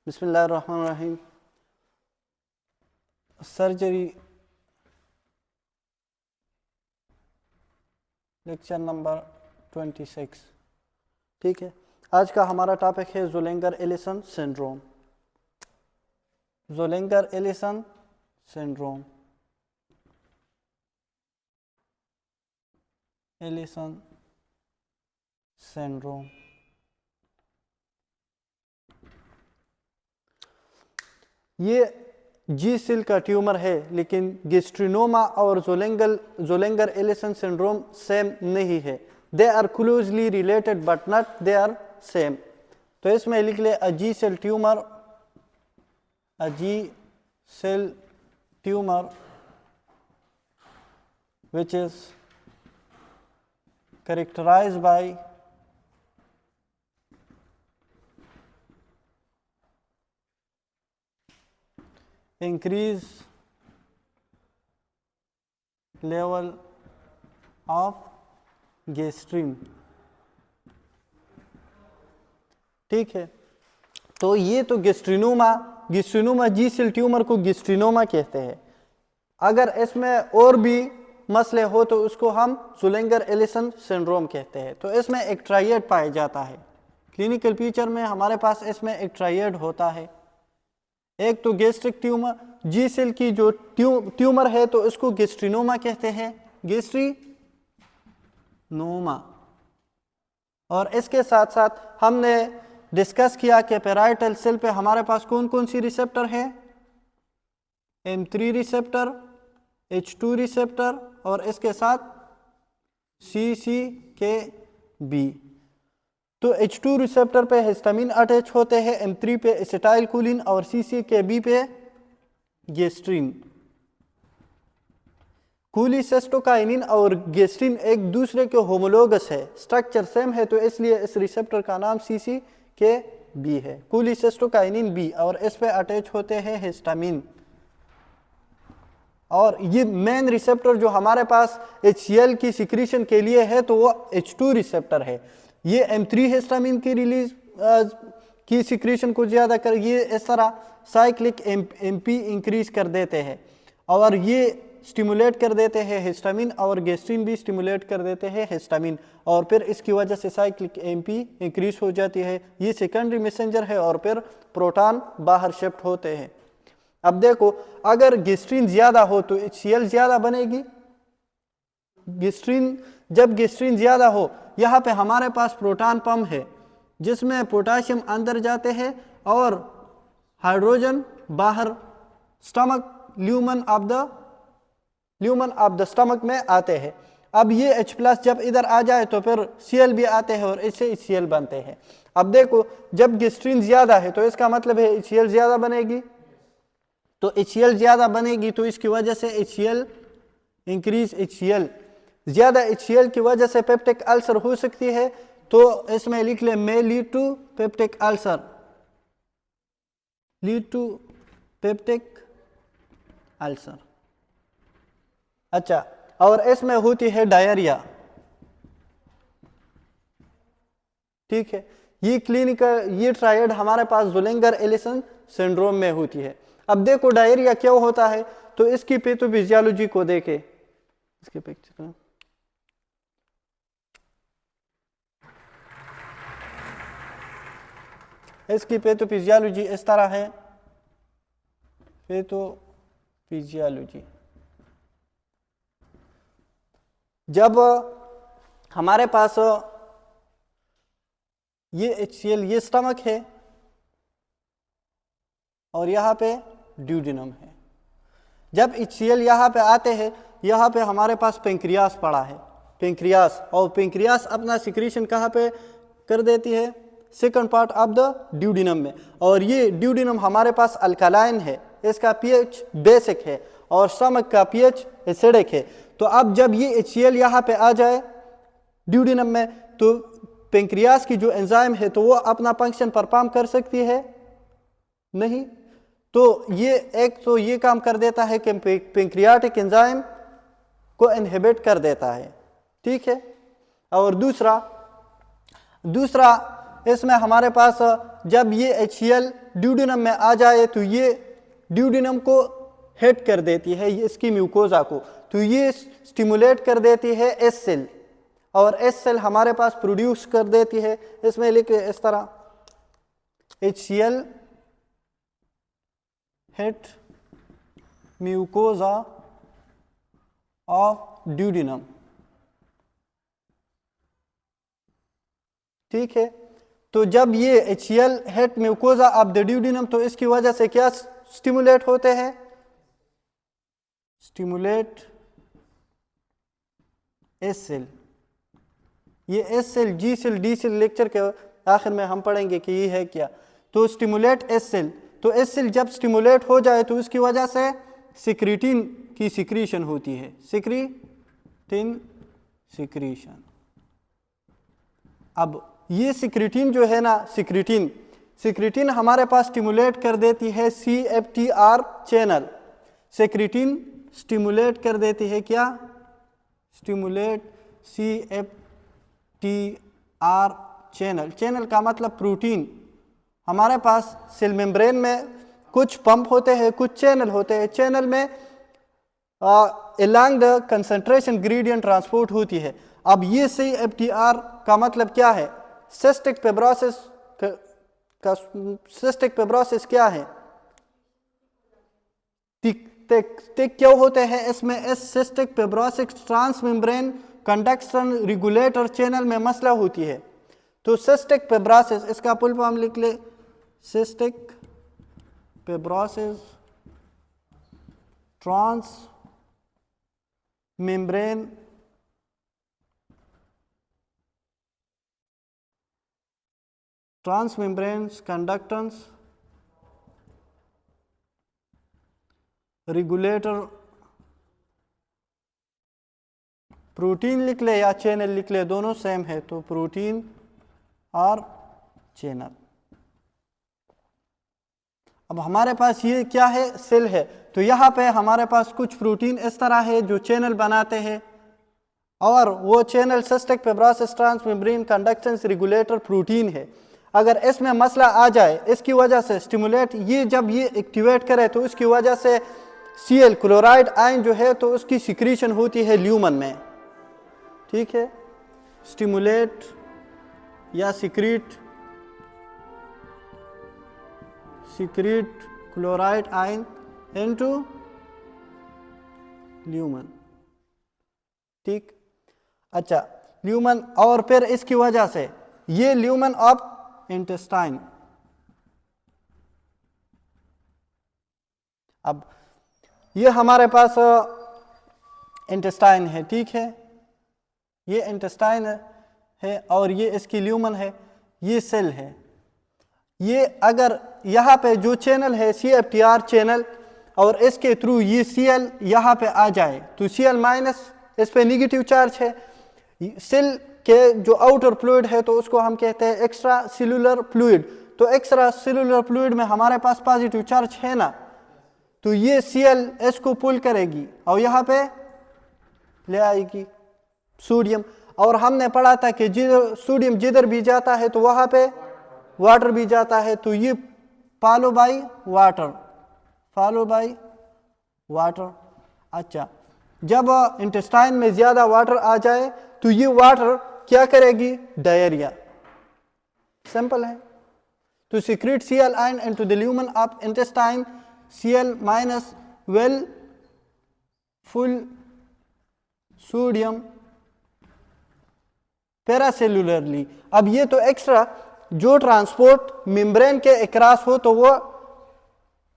बिस्मिल्लाहिर्रहमानिर्रहीम। Surgery lecture number 26। ठीक है, आज का हमारा टॉपिक है Zollinger Ellison syndrome. Zollinger Ellison syndrome, Ellison syndrome. ये जी सेल का ट्यूमर है, लेकिन गिस्ट्रिनोमा और ज़ोलेंगर-एलिसन सिंड्रोम सेम नहीं है। They are closely related but not they are same. तो इसमें लिख ले a G cell tumour, a G cell tumour which is characterized by increased level of gastrin। ठीक है, तो ये तो गिस्ट्रिनोमा जी सेल ट्यूमर को गिस्ट्रिनोमा कहते हैं। अगर इसमें और भी मसले हो तो उसको हम ज़ोलेंगर-एलिसन सिंड्रोम कहते हैं। तो इसमें एक ट्रायड पाया जाता है। क्लिनिकल पिक्चर में हमारे पास इसमें एक ट्रायड होता है। एक तो गैस्ट्रिक ट्यूमर, जी सेल की जो ट्यूमर है तो इसको गिस्ट्रिनोमा कहते हैं, गैस्ट्रिनोमा। और इसके साथ साथ हमने डिस्कस किया कि पैराइटल सेल पे हमारे पास कौन कौन सी रिसेप्टर है, M3 रिसेप्टर, H2 रिसेप्टर और इसके साथ CCK-B। तो H2 रिसेप्टर पे हिस्टामिन अटैच होते हैं, M3 पे एसिटाइलकोलिन और CCK-B पे गेस्ट्रिन। कोलिसिस्टोकाइनिन और गेस्ट्रिन एक दूसरे के होमोलोगस है, स्ट्रक्चर सेम है, तो इसलिए इस रिसेप्टर का नाम CCK-B है, कोलिसिस्टोकाइनिन B, और इस पे अटैच होते हैं हिस्टामिन। और ये मेन रिसेप्टर जो हमारे पास HCl की सिक्रीशन के लिए है तो वो H2 रिसेप्टर है। ये M3 हिस्टामिन की रिलीज की सिक्रीशन को ज़्यादा कर, ये इस तरह साइक्लिक MP इंक्रीज कर देते हैं और ये स्टिमुलेट कर देते हैं हिस्टामिन, और गेस्ट्रिन भी स्टिमुलेट कर देते हैं हिस्टामिन, और फिर इसकी वजह से साइक्लिक MP इंक्रीज हो जाती है। ये सेकेंडरी मैसेंजर है और फिर प्रोटॉन बाहर शिफ्ट होते हैं। अब देखो, अगर गेस्ट्रिन ज्यादा हो तो HCl ज्यादा बनेगी। जब गेस्ट्रिन ज्यादा हो, यहाँ पे हमारे पास प्रोटॉन पंप है जिसमें पोटाशियम अंदर जाते हैं और हाइड्रोजन बाहर stomach lumen of the stomach में आते हैं। अब ये H+ जब इधर आ जाए तो फिर Cl भी आते हैं और इससे HCl बनते हैं। अब देखो, जब गेस्ट्रिन ज्यादा है तो इसका मतलब है HCl ज्यादा बनेगी, तो HCl ज्यादा बनेगी तो इसकी वजह से HCl इंक्रीज, HCl ज्यादा HCl की वजह से पेप्टिक अल्सर हो सकती है। तो इसमें लिख ले may lead to peptic ulcer, lead to peptic ulcer. अच्छा, और इसमें होती है डायरिया। ठीक है, ये ट्रायड हमारे पास ज़ोलेंगर-एलिसन सिंड्रोम में होती है। अब देखो डायरिया क्यों होता है, तो इसकी पैथोफिजियोलॉजी को देखे, इसके पिक्चर इसकी पैथोफिजियोलॉजी इस तरह है। पैथोफिजियोलॉजी, जब हमारे पास ये HCl, ये स्टमक है और यहाँ पे ड्यूडेनम है। जब HCl यहाँ पे आते हैं, यहाँ पे हमारे पास पेंक्रियास पड़ा है, पेंक्रियास, और पेंक्रियास अपना सिक्रीशन कहाँ पे कर देती है, second part of the duodenum में। और ये ड्यूडेनम हमारे पास अल्कालाइन है, इसका pH बेसिक है और स्टमक का pH एसिडिक है। तो अब जब ये HCl यहाँ पे आ जाए ड्यूडेनम में, तो पेंक्रियास की जो एंजाइम है तो वो अपना फंक्शन परफॉर्म कर सकती है नहीं। तो ये काम कर देता है कि पेंक्रियाटिक एंजाइम को इनहिबिट कर देता है। ठीक है, और दूसरा इसमें हमारे पास जब ये HCl ड्यूडेनम में आ जाए तो ये ड्यूडेनम को हिट कर देती है, इसकी म्यूकोजा को, तो ये स्टिमुलेट कर देती है एस सेल, और एस सेल हमारे पास प्रोड्यूस कर देती है, इसमें लिखे इस तरह HCl hit mucosa of duodenum. ठीक है, तो जब ये HCl hit mucosa of the duodenum तो इसकी वजह से क्या स्टिमुलेट होते हैं, स्टिमुलेट एस सेल। ये S cell, G cell, D cell lecture के आखिर में हम पढ़ेंगे कि ये है क्या। तो स्टिमुलेट एस सेल, तो एस सेल जब स्टिमुलेट हो जाए तो उसकी वजह से सिक्रीटिन की सिक्रीशन होती है, सिक्रीटिन सिक्रीशन। अब ये सिक्रीटिन जो है ना, सिक्रीटिन हमारे पास स्टिमुलेट कर देती है CFTR चैनल। सिक्रीटिन स्टिमुलेट कर देती है क्या, स्टिमुलेट CFTR चैनल का मतलब प्रोटीन। हमारे पास सेल मेम्ब्रेन में कुछ पंप होते हैं, कुछ चैनल होते हैं, चैनल में along the concentration gradient transport होती है। अब ये CFTR का मतलब क्या है, सिस्टिक फिब्रोसिस का सिस्टिक फिब्रोसिस क्या है, तिक क्यों होते हैं इसमें, इस cystic fibrosis transmembrane conduction regulator channel में मसला होती है। तो सिस्टिक फिब्रोसिस, इसका फुल फॉर्म लिख ले, cystic fibrosis transmembrane conductance regulator, protein लिख ले या चैनल लिख ले, दोनों सेम है, तो प्रोटीन और चैनल। अब हमारे पास ये क्या है, सेल है, तो यहाँ पे हमारे पास कुछ प्रोटीन इस तरह है जो चैनल बनाते हैं, और वो channel cystic fibrosis transmembrane conductance regulator protein है। अगर इसमें मसला आ जाए, इसकी वजह से स्टिमुलेट, ये जब ये एक्टिवेट करे तो उसकी वजह से Cl क्लोराइड आयन जो है तो उसकी सिक्रीशन होती है ल्यूमन में। ठीक है, स्टिमुलेट या secrete chloride ion into lumen. ठीक, अच्छा, ल्यूमन, और फिर इसकी वजह से ये ल्यूमन ऑफ इंटेस्टाइन। अब ये हमारे पास इंटेस्टाइन है, ठीक है, ये इंटेस्टाइन है और ये इसकी ल्यूमन है, ये सेल है। ये अगर यहाँ पे जो चैनल है CFTR चैनल, और इसके थ्रू ये Cl यहाँ पे आ जाए तो Cl माइनस, इस पे निगेटिव चार्ज है। सेल के जो आउटर फ्लूइड है तो उसको हम कहते हैं एक्स्ट्रा सेलुलर फ्लूइड। तो एक्स्ट्रा सेलुलर फ्लूइड में हमारे पास पॉजिटिव चार्ज है ना, तो ये Cl इसको पुल करेगी और यहाँ पे ले आएगी सोडियम। और हमने पढ़ा था कि सोडियम जिधर भी जाता है तो वहाँ पे वाटर भी जाता है, तो ये फॉलो बाय वाटर। अच्छा, जब इंटेस्टाइन में ज्यादा वाटर आ जाए तो ये वाटर क्या करेगी, डायरिया, सिंपल है। तो secrete Cl ion into the lumen of intestine, Cl minus well full sodium पैरासेलुलरली। अब ये तो एक्स्ट्रा जो ट्रांसपोर्ट मेम्ब्रेन के अक्रॉस हो तो वो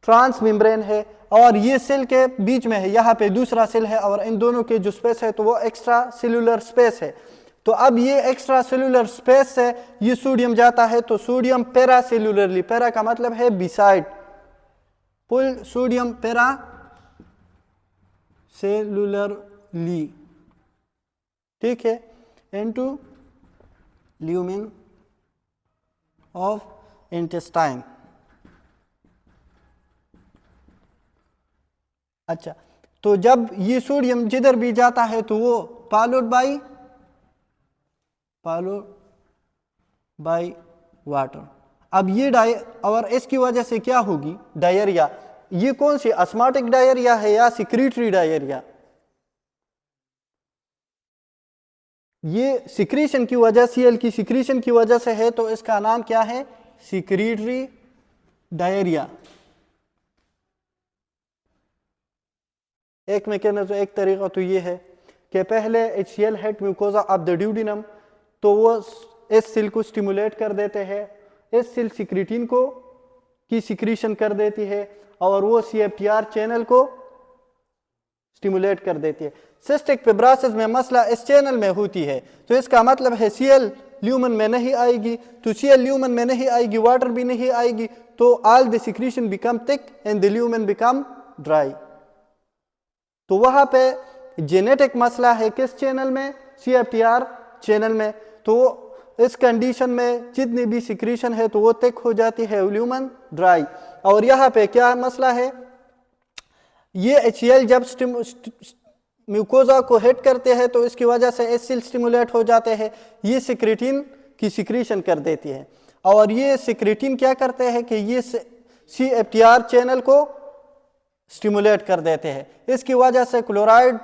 ट्रांस मेम्ब्रेन है, और ये सेल के बीच में है, यहाँ पे दूसरा सेल है, और इन दोनों के जो स्पेस है तो वो एक्स्ट्रा सेलुलर स्पेस है। तो अब ये एक्स्ट्रा सेलुलर स्पेस से ये सोडियम जाता है, तो सोडियम पैरासेलुलरली, पैरा का मतलब है बिसाइड, पुल सोडियम पैरा सेलुलरली, ठीक है, इनटू ल्यूमेन ऑफ इंटेस्टाइन। अच्छा, तो जब ये सोडियम जिधर भी जाता है तो वो फॉलोड बाय वाटर। अब ये और इसकी वजह से क्या होगी, डायरिया। ये कौन सी अस्माटिक डायरिया है या सिक्रीटरी डायरिया? ये सिक्रीशन की वजह, सीएल की सिक्रीशन की वजह से है, तो इसका नाम क्या है, सिक्रीटरी डायरिया। एक मैकेनिज्म, एक तरीका तो ये है कि पहले HCl head mucosa of the duodenum, तो वो इस सेल को स्टिमुलेट कर देते हैं, इस सेल सिक्रीटिन को की सिक्रीशन कर देती है और वो CFTR चैनल को स्टिमुलेट कर देती है। सिस्टिक फिब्रोसिस में मसला इस चैनल में होती है, तो इसका मतलब है Cl ल्यूमन में नहीं आएगी, तो Cl ल्यूमन में नहीं आएगी, वाटर भी नहीं आएगी, तो all the secretion become thick and the lumen become dry. तो वहां पे जेनेटिक मसला है किस चैनल में, CFTR चैनल में। तो इस कंडीशन में जितनी भी सिक्रीशन है तो वो थिक हो जाती है, ल्यूमन ड्राई। और यहाँ पे क्या मसला है, ये HCl जब म्यूकोजा को हिट करते हैं तो इसकी वजह से एसिल स्टिमुलेट हो जाते हैं, ये सिक्रीटिन की सिक्रीशन कर देती है, और ये सिक्रीटिन क्या करते हैं कि ये CFTR चैनल को स्टिमुलेट कर देते हैं। इसकी वजह से क्लोराइड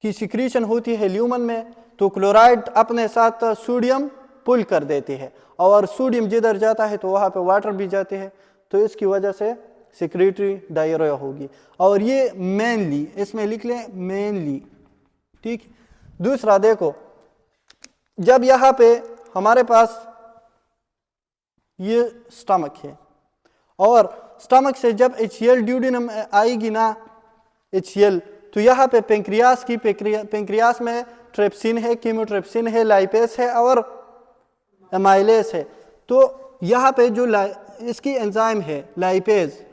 की सिक्रीशन होती है ल्यूमन में, तो क्लोराइड अपने साथ सोडियम पुल कर देती है, और सोडियम जिधर जाता है तो वहाँ पे वाटर भी जाते हैं, तो इसकी वजह से सिक्रीटरी डायरिया होगी। और ये मेनली, इसमें लिख लें मेनली, ठीक। दूसरा देखो, जब यहाँ पे हमारे पास ये स्टमक है और स्टमक से जब HCl ड्यूडिनम आएगी ना, HCl, तो यहाँ पे पेंक्रियास की, पेंक्रियास में ट्रिप्सिन है, कीमोट्रिप्सिन है, लाइपेस है और एमाइलेस है। तो यहाँ पे जो इसकी एंजाइम है लाइपेज,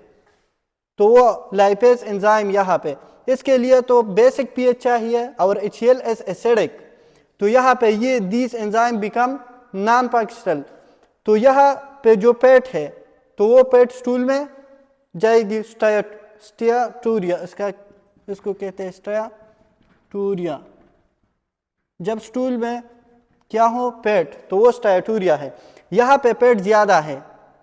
तो वो लाइपेज एंजाइम यहाँ पे, इसके लिए तो बेसिक pH चाहिए और HCl इज एसिडिक, तो यहाँ पे ये these enzyme become non functional. तो यहाँ पे जो पेट है तो वो पेट स्टूल में जाएगी, स्टियाटूरिया, इसको कहते हैं स्टियाटूरिया। जब स्टूल में क्या हो पेट, तो वो स्टियाटूरिया है। यहाँ पे पेट ज्यादा है,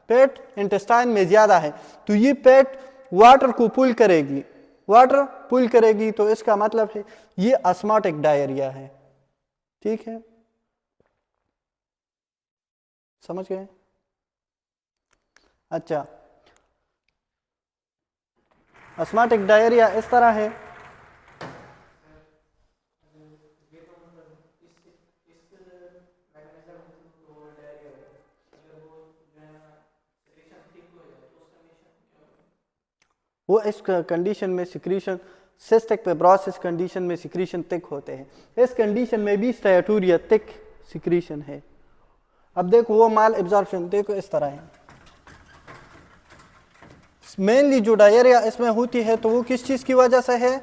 पेट इंटेस्टाइन में ज्यादा है, तो ये पेट वाटर को पुल करेगी, वाटर पुल करेगी, तो इसका मतलब है ये अस्माटिक डायरिया है, ठीक है, समझ गए? अच्छा, अस्माटिक डायरिया इस तरह है, वो इस कंडीशन में सिक्रीशन, सिस्टिक फिब्रोसिस कंडीशन में सिक्रीशन थिक होते हैं, इस कंडीशन में भी स्टियाटूरिया थिक सिक्रीशन है। अब देखो वो माल एब्जॉर्प्शन देखो इस तरह है। मेनली जो डायरिया इसमें होती है तो वो किस चीज की वजह से है,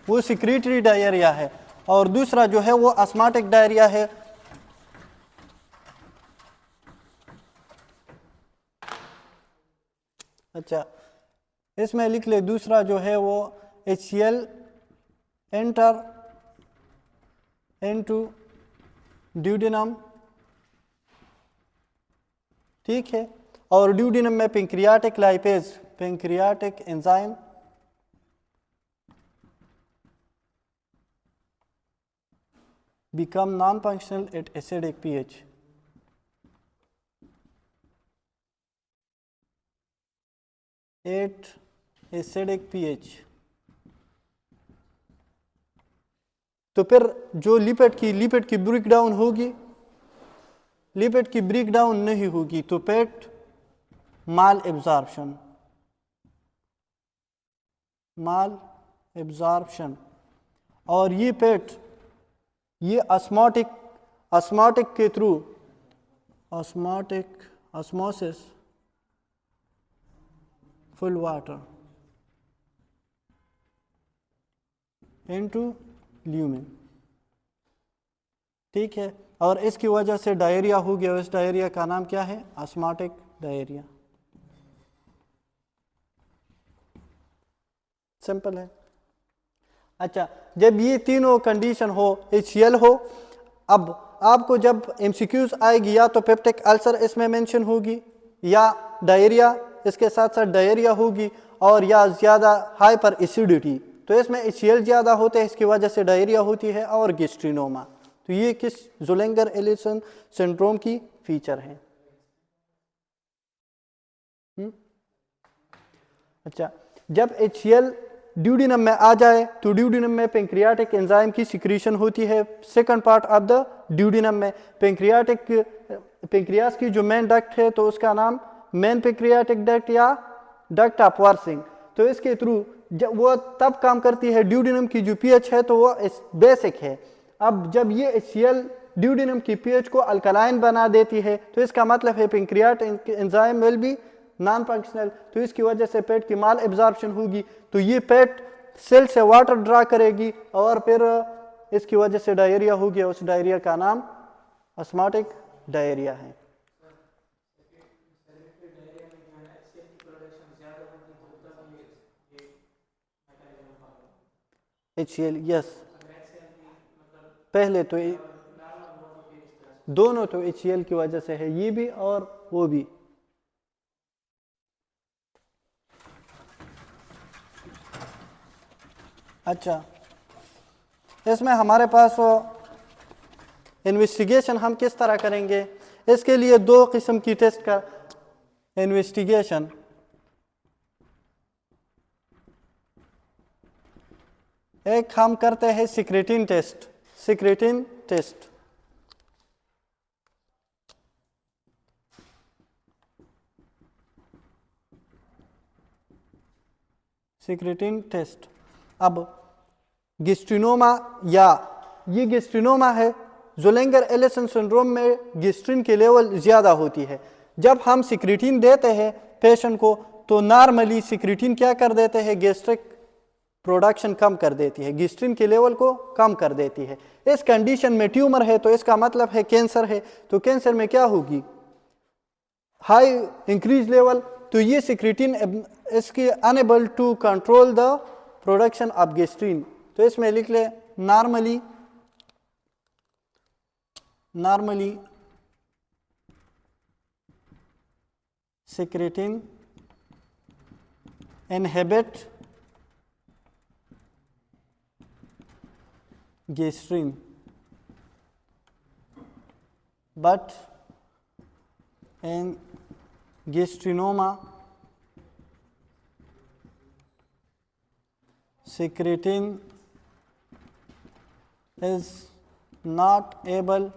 वो सिक्रीटरी डायरिया है, और दूसरा जो है वो अस्माटिक डायरिया है। अच्छा, इसमें लिख ले, दूसरा जो है वो HCl एंटर इनटू ड्यूडिनम, ठीक है, और ड्यूडिनम में pancreatic lipase, pancreatic enzyme become non-functional at acidic pH. At acidic pH, तो फिर जो लिपिड की ब्रेक डाउन होगी, लिपिड की ब्रेक डाउन नहीं होगी, तो पेट माल एब्जॉर्प्शन, और ये पेट ये अस्माटिक के through, osmosis full water into lumen, ठीक है, और इसकी वजह से डायरिया हो गया। इस डायरिया का नाम क्या है, अस्माटिक डायरिया, सिंपल है। अच्छा, जब ये तीनों कंडीशन हो, HCl हो, अब आपको जब MCQs आएगी या तो पेप्टिक अल्सर इसमें मेंशन होगी या डायरिया, इसके साथ साथ डायरिया होगी, और या ज़्यादा हाइपर एसिडिटी, तो इसमें HCl ज़्यादा होते हैं, इसकी वजह से डायरिया होती है, और गैस्ट्रिनोमा। तो ये किस ज़ोलैंगर एलिसन सिंड्रोम की फीचर है। अच्छा, जब HCl ड्यूडिनम में आ जाए तो ड्यूडिनम में पेंक्रियाटिक एंजाइम की सिक्रीशन होती है। Second part of the duodenum में पेंक्रियास की जो मेन डक्ट है तो उसका नाम मेन पेंक्रियाटिक डक्ट या डक्ट ऑफ वर्सिंग। तो इसके थ्रू जब वो तब काम करती है, ड्यूडिनम की जो पीएच है तो वो बेसिक है। अब जब ये HCl ड्यूडिनम की पीएच को अल्कलाइन बना देती है तो इसका मतलब है pancreatic enzyme will be non functional, तो इसकी वजह से पेट की माल एब्जॉर्प्शन होगी, तो ये पेट सेल से वाटर ड्रा करेगी और फिर इसकी वजह से डायरिया होगी। उस डायरिया का नाम ऑस्मोटिक डायरिया है। HCl यस, पहले तो दोनों तो HCl की वजह से है, ये भी और वो भी। अच्छा, इसमें हमारे पास इन्वेस्टिगेशन हम किस तरह करेंगे, इसके लिए दो किस्म की टेस्ट का इन्वेस्टिगेशन। एक हम करते हैं secretin test. Secretin test secretin test. अब गैस्ट्रिनोमा या ये गैस्ट्रिनोमा है, ज़ोलैंगर एलिसन सिंड्रोम में गैस्ट्रिन की लेवल ज़्यादा होती है। जब हम सिक्रेटिन देते हैं पेशेंट को तो नॉर्मली सिक्रेटिन क्या कर देते हैं, गैस्ट्रिक प्रोडक्शन कम कर देती है, गैस्ट्रिन के लेवल को कम कर देती है। इस कंडीशन में ट्यूमर है तो इसका मतलब है कैंसर है, तो कैंसर में क्या होगी, हाई इंक्रीज लेवल, तो ये सिक्रेटिन इसकी enable to control the production of gastrin. तो इसमें लिख ले normally secretin inhibit gastrin, but in gastrinoma secretin is not able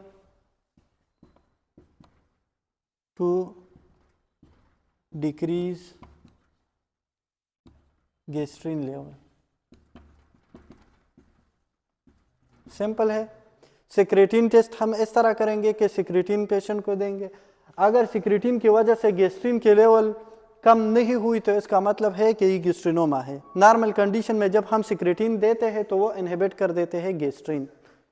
to decrease gastrin level. Simple है। सिक्रेटिन टेस्ट हम इस तरह करेंगे कि सिक्रेटिन पेशेंट को देंगे, अगर सिक्रेटिन की वजह से गैस्ट्रिन के लेवल कम नहीं हुई तो इसका मतलब है कि ये गैस्ट्रिनोमा है। नॉर्मल कंडीशन में जब हम सिक्रेटिन देते हैं तो वो इनहिबिट कर देते हैं गैस्ट्रिन,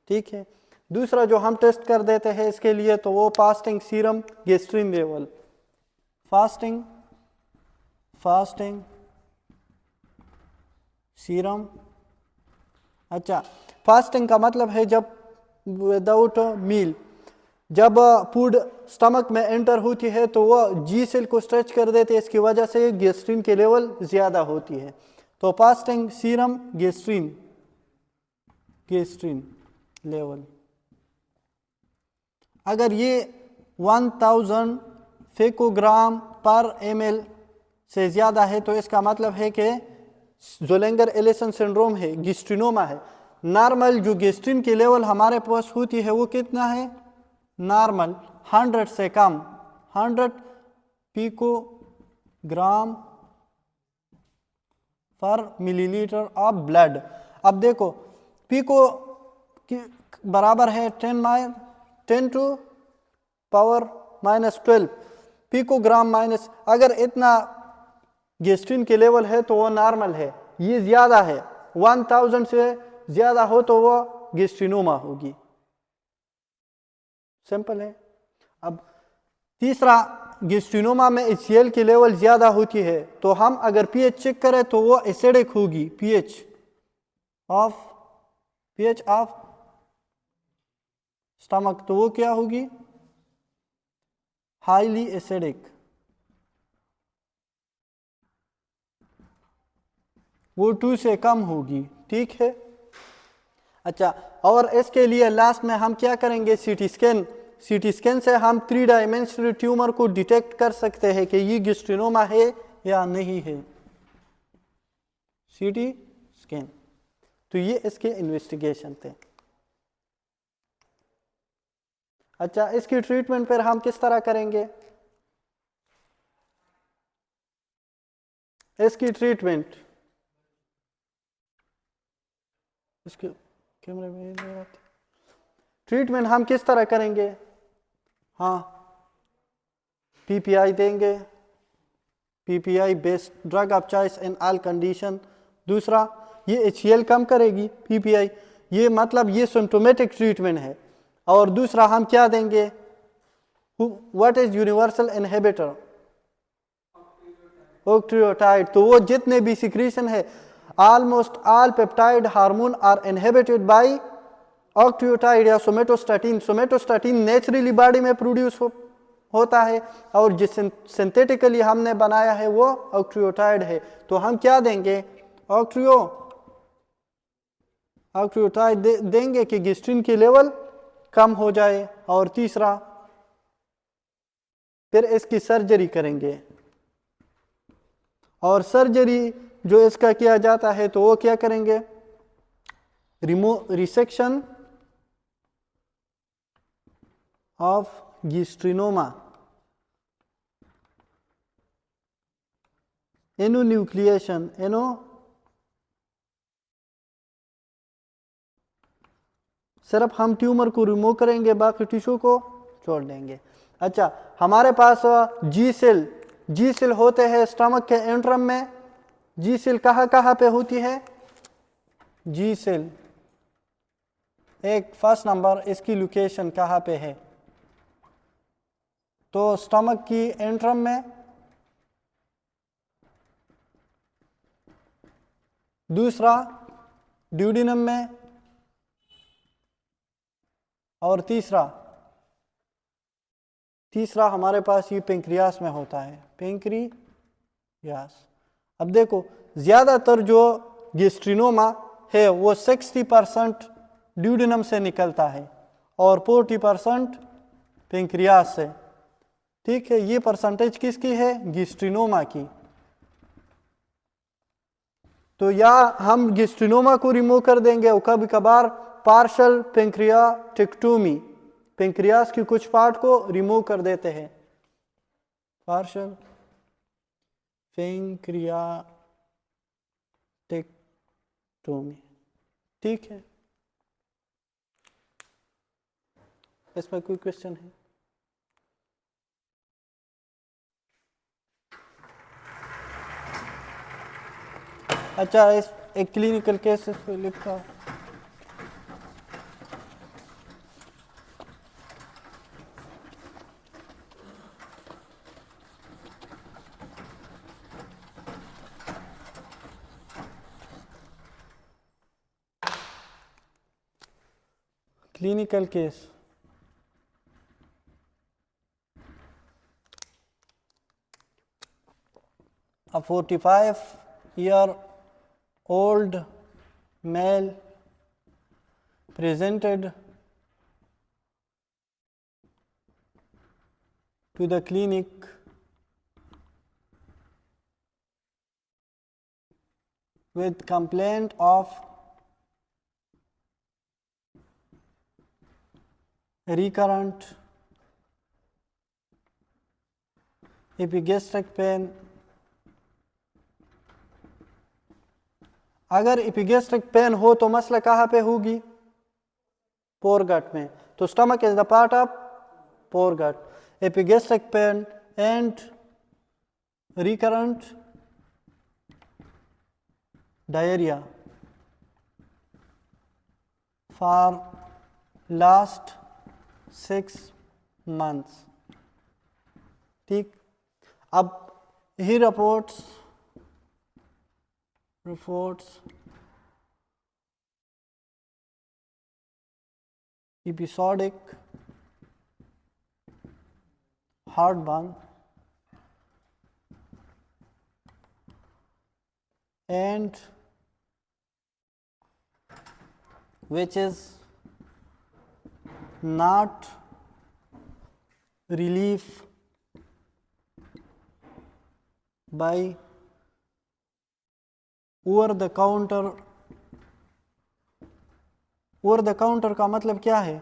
ठीक है। दूसरा जो हम टेस्ट कर देते हैं इसके लिए तो वो fasting serum gastrin level. Fasting serum. अच्छा, फास्टिंग का मतलब है जब विदाउट मील, जब फूड स्टमक में एंटर होती है तो वह जी सेल को स्ट्रेच कर देते हैं, इसकी वजह से गैस्ट्रिन के लेवल ज़्यादा होती है। तो फास्टिंग सीरम गैस्ट्रिन लेवल अगर ये 1000 फेकोग्राम पर ml से ज़्यादा है तो इसका मतलब है कि ज़ोलैंगर एलिसन सिंड्रोम है, गैस्ट्रिनोमा है। नॉर्मल जो गैस्ट्रिन की लेवल हमारे पास होती है वो कितना है, नॉर्मल 100 से कम, 100 पिकोग्राम पर मिलीलीटर ऑफ ब्लड। अब देखो पिको की बराबर है 10 टू पावर -12 पिकोग्राम माइनस, अगर इतना गैस्ट्रिन के लेवल है तो वो नॉर्मल है, ये ज़्यादा है, 1000 से ज़्यादा हो तो वो गैस्ट्रिनोमा होगी। सिंपल है। अब तीसरा, गैस्ट्रिनोमा में HCl की लेवल ज़्यादा होती है तो हम अगर पीएच चेक करें तो वो एसिडिक होगी, pH of pH of stomach, तो वो क्या होगी? हाईली एसिडिक, वो 2 से कम होगी। ठीक है। अच्छा, और इसके लिए लास्ट में हम क्या करेंगे? CT scan. सीटी स्कैन से हम 3 डायमेंशनल ट्यूमर को डिटेक्ट कर सकते हैं कि ये गिस्ट्रिनोमा है या नहीं है। सीटी स्कैन, तो ये इसके इन्वेस्टिगेशन थे। अच्छा, इसकी ट्रीटमेंट फिर हम किस तरह करेंगे? इसकी ट्रीटमेंट इसके कैमरे में ट्रीटमेंट हम किस तरह करेंगे? हाँ, पीपीआई देंगे, PPI based drug of choice in all condition. दूसरा, ये एचसीएल कम करेगी पीपीआई, ये मतलब ये सिम्टोमेटिक ट्रीटमेंट है। और दूसरा हम क्या देंगे? What is universal inhibitor? Octreotide. तो वो जितने भी सिक्रीशन है, almost all peptide hormone are inhibited by octreotide या सोमेटोस्टैटिन। सोमेटोस्टैटिन नेचुरली बॉडी में प्रोड्यूस होता है, और जिस सिंथेटिकली हमने बनाया है वो ऑक्ट्रियोटाइड है। तो हम क्या देंगे? ऑक्ट्रियोटाइड देंगे कि गिस्ट्रिन की लेवल कम हो जाए। और तीसरा, फिर इसकी सर्जरी करेंगे। और सर्जरी जो इसका किया जाता है, तो वो क्या करेंगे? रिसेक्शन ऑफ गिस्ट्रिनोमा, एनोन्यूक्लिएशन, सिर्फ हम ट्यूमर को रिमूव करेंगे, बाकी टिश्यू को छोड़ देंगे। अच्छा, हमारे पास जी सेल होते हैं स्टमक के एंट्रम में। जी सेल कहाँ पे होती है? जी सेल, एक फर्स्ट नंबर, इसकी लोकेशन कहाँ पे है? तो स्टमक की एंट्रम में। दूसरा, ड्यूडिनम में। और तीसरा हमारे पास ये पेंक्रियास में होता है, पेंक्रियास। अब देखो, ज़्यादातर जो गिस्ट्रिनोमा है वो 60% ड्यूडिनम से निकलता है और 40% पेंक्रियास से। ठीक है, ये परसेंटेज किसकी है? गिस्ट्रिनोमा की। तो या हम गिस्ट्रिनोमा को रिमूव कर देंगे, और कभी कभार पार्शल पेंक्रियाटेक्टोमी, पेंक्रियास की कुछ पार्ट को रिमूव कर देते हैं, पार्शल पेंक्रियाटेक्टोमी। ठीक है, इसमें कोई क्वेश्चन है? अच्छा, इस एक क्लिनिकल केस इस पे लिखा। Clinical case, a 45-year-old male presented to the clinic with complaint of recurrent epigastric pain। अगर epigastric पेन हो तो मसला कहाँ पे होगी? फोरगट में। तो stomach is the part of foregut. epigastric pain and recurrent diarrhea for last 6 months। ठीक, अब ही reports episodic heartburn and which is not relief by over the counter का मतलब क्या है?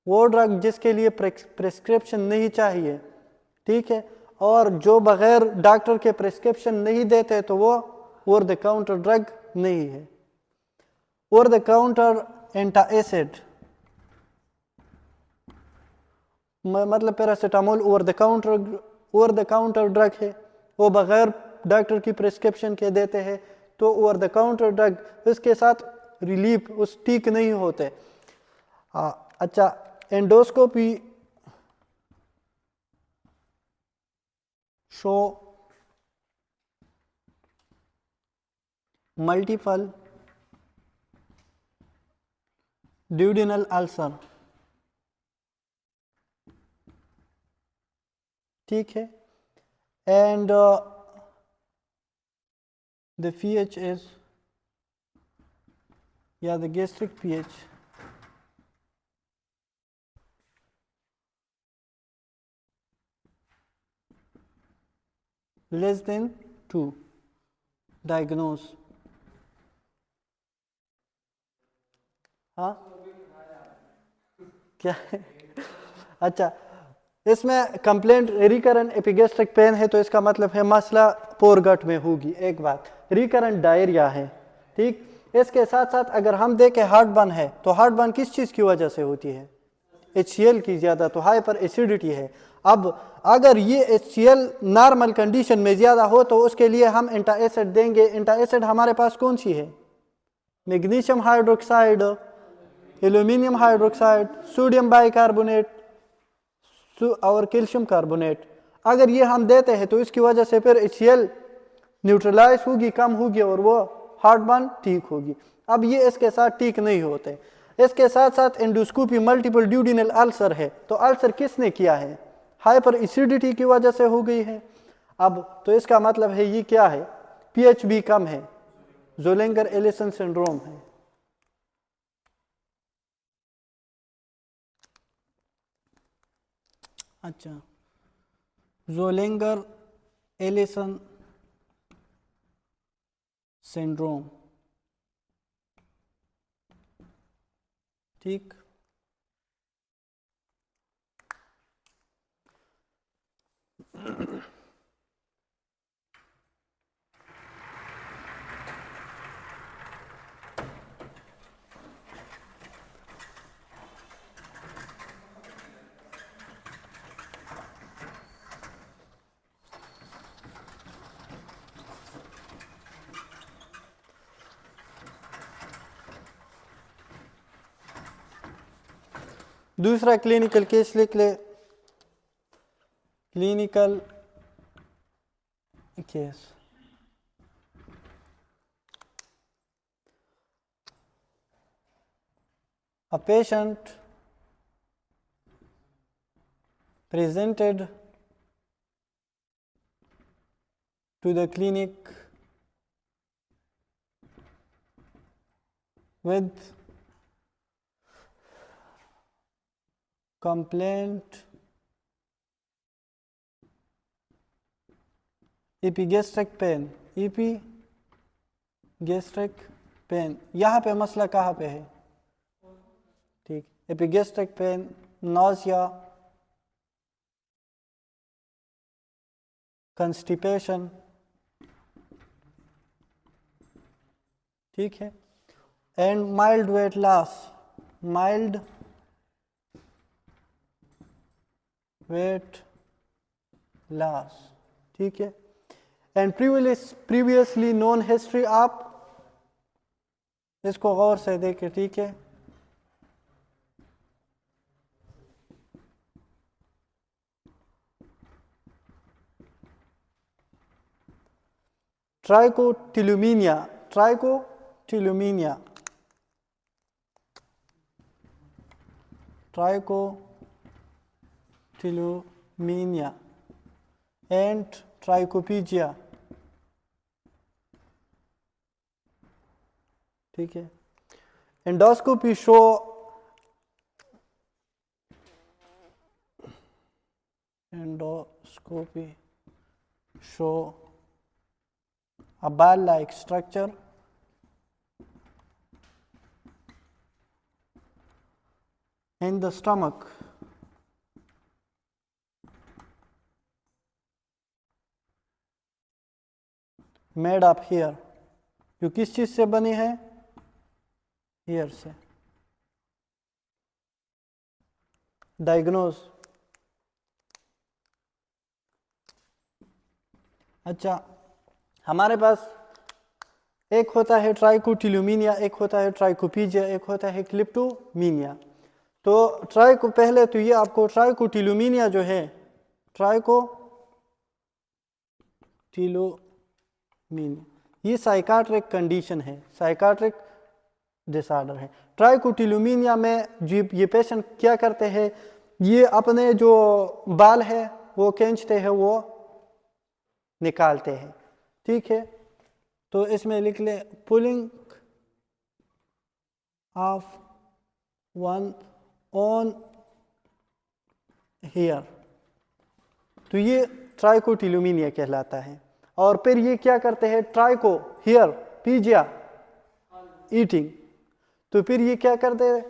वो ड्रग जिसके लिए प्रिस्क्रिप्शन नहीं चाहिए, ठीक है, और जो बगैर डॉक्टर के प्रिस्क्रिप्शन नहीं देते तो वो ओवर द काउंटर ड्रग नहीं है। ओवर द काउंटर एंटासिड मतलब paracetamol over the counter drug है, वो बगैर डॉक्टर की प्रिस्क्रिप्शन के देते हैं तो ओवर द काउंटर ड्रग, इसके साथ रिलीफ उस ठीक नहीं होते। अच्छा, endoscopy show multiple duodenal ulcer, ठीक है, and the pH is, the gastric pH less than 2, diagnose। हाँ क्या है? अच्छा, इसमें कंप्लेंट रिकरेंट एपिगेस्ट्रिक पेन है तो इसका मतलब है मसला पोरगट में होगी। एक बात, रिकरेंट डायरिया है, ठीक। इसके साथ साथ अगर हम देखें हार्टबर्न है तो हार्टबर्न किस चीज़ की वजह से होती है? HCl की ज़्यादा, तो हाइपर एसिडिटी है। अब अगर ये HCl नॉर्मल कंडीशन में ज़्यादा हो तो उसके लिए हम एंटासिड देंगे। एंटासिड हमारे पास कौन सी है? Magnesium hydroxide, aluminium hydroxide, sodium bicarbonate और कैल्शियम कार्बोनेट। अगर ये हम देते हैं तो इसकी वजह से फिर HCl न्यूट्रलाइज होगी, कम होगी और वो हार्टबर्न ठीक होगी। अब ये इसके साथ ठीक नहीं होते। इसके साथ साथ एंडोस्कोपी मल्टीपल ड्यूडिनल अल्सर है, तो अल्सर किसने किया है? हाइपर एसिडिटी की वजह से हो गई है। अब तो इसका मतलब है ये क्या है? pH भी कम है, ज़ोलिंगर एलिसन सिंड्रोम है। अच्छा, ज़ोलिंगर एलिसन सिंड्रोम, ठीक। दूसरा क्लिनिकल केस लिख ले, clinical case. A patient presented to the clinic with complaint epigastric pain, epigastric pain। यहाँ पे मसला कहाँ पे है? ठीक, एपिगेस्ट्रिक पेन, नॉजिया, कंस्टिपेशन, ठीक है, and mild weight loss, mild weight loss, ठीक है, एंड प्रीवियसली नोन हिस्ट्री। आप इसको गौर से देखें, ठीक है। ट्राइकोटिलुमीनिया trichotillomania and trichopegia, ठीक है। Endoscopy show a ball-like structure in the stomach made up here, जो किस चीज से बनी है? हियर से। डायग्नोज, अच्छा, हमारे पास एक होता है ट्राइकोटिल्यूमिनिया, एक होता है ट्राइकोपीजिया, एक होता है क्लिप्टोमीनिया। तो पहले तो ये आपको ट्राइकोटिल्यूमिनिया जो है, ट्राइकोटिल्यूमिनिया, ये साइकाट्रिक कंडीशन है, साइकाट्रिक डिसऑर्डर है। ट्राइकोटिल्यूमिनिया में जो ये पेशेंट क्या करते हैं, ये अपने जो बाल है वो खींचते हैं, वो निकालते हैं, ठीक है। तो इसमें लिख ले pulling of one on hair, तो ये ट्राइकोटिल्यूमिनिया कहलाता है। और फिर ये क्या करते हैं, ट्राइको हियर, पीजिया ईटिंग, तो फिर ये क्या करते हैं,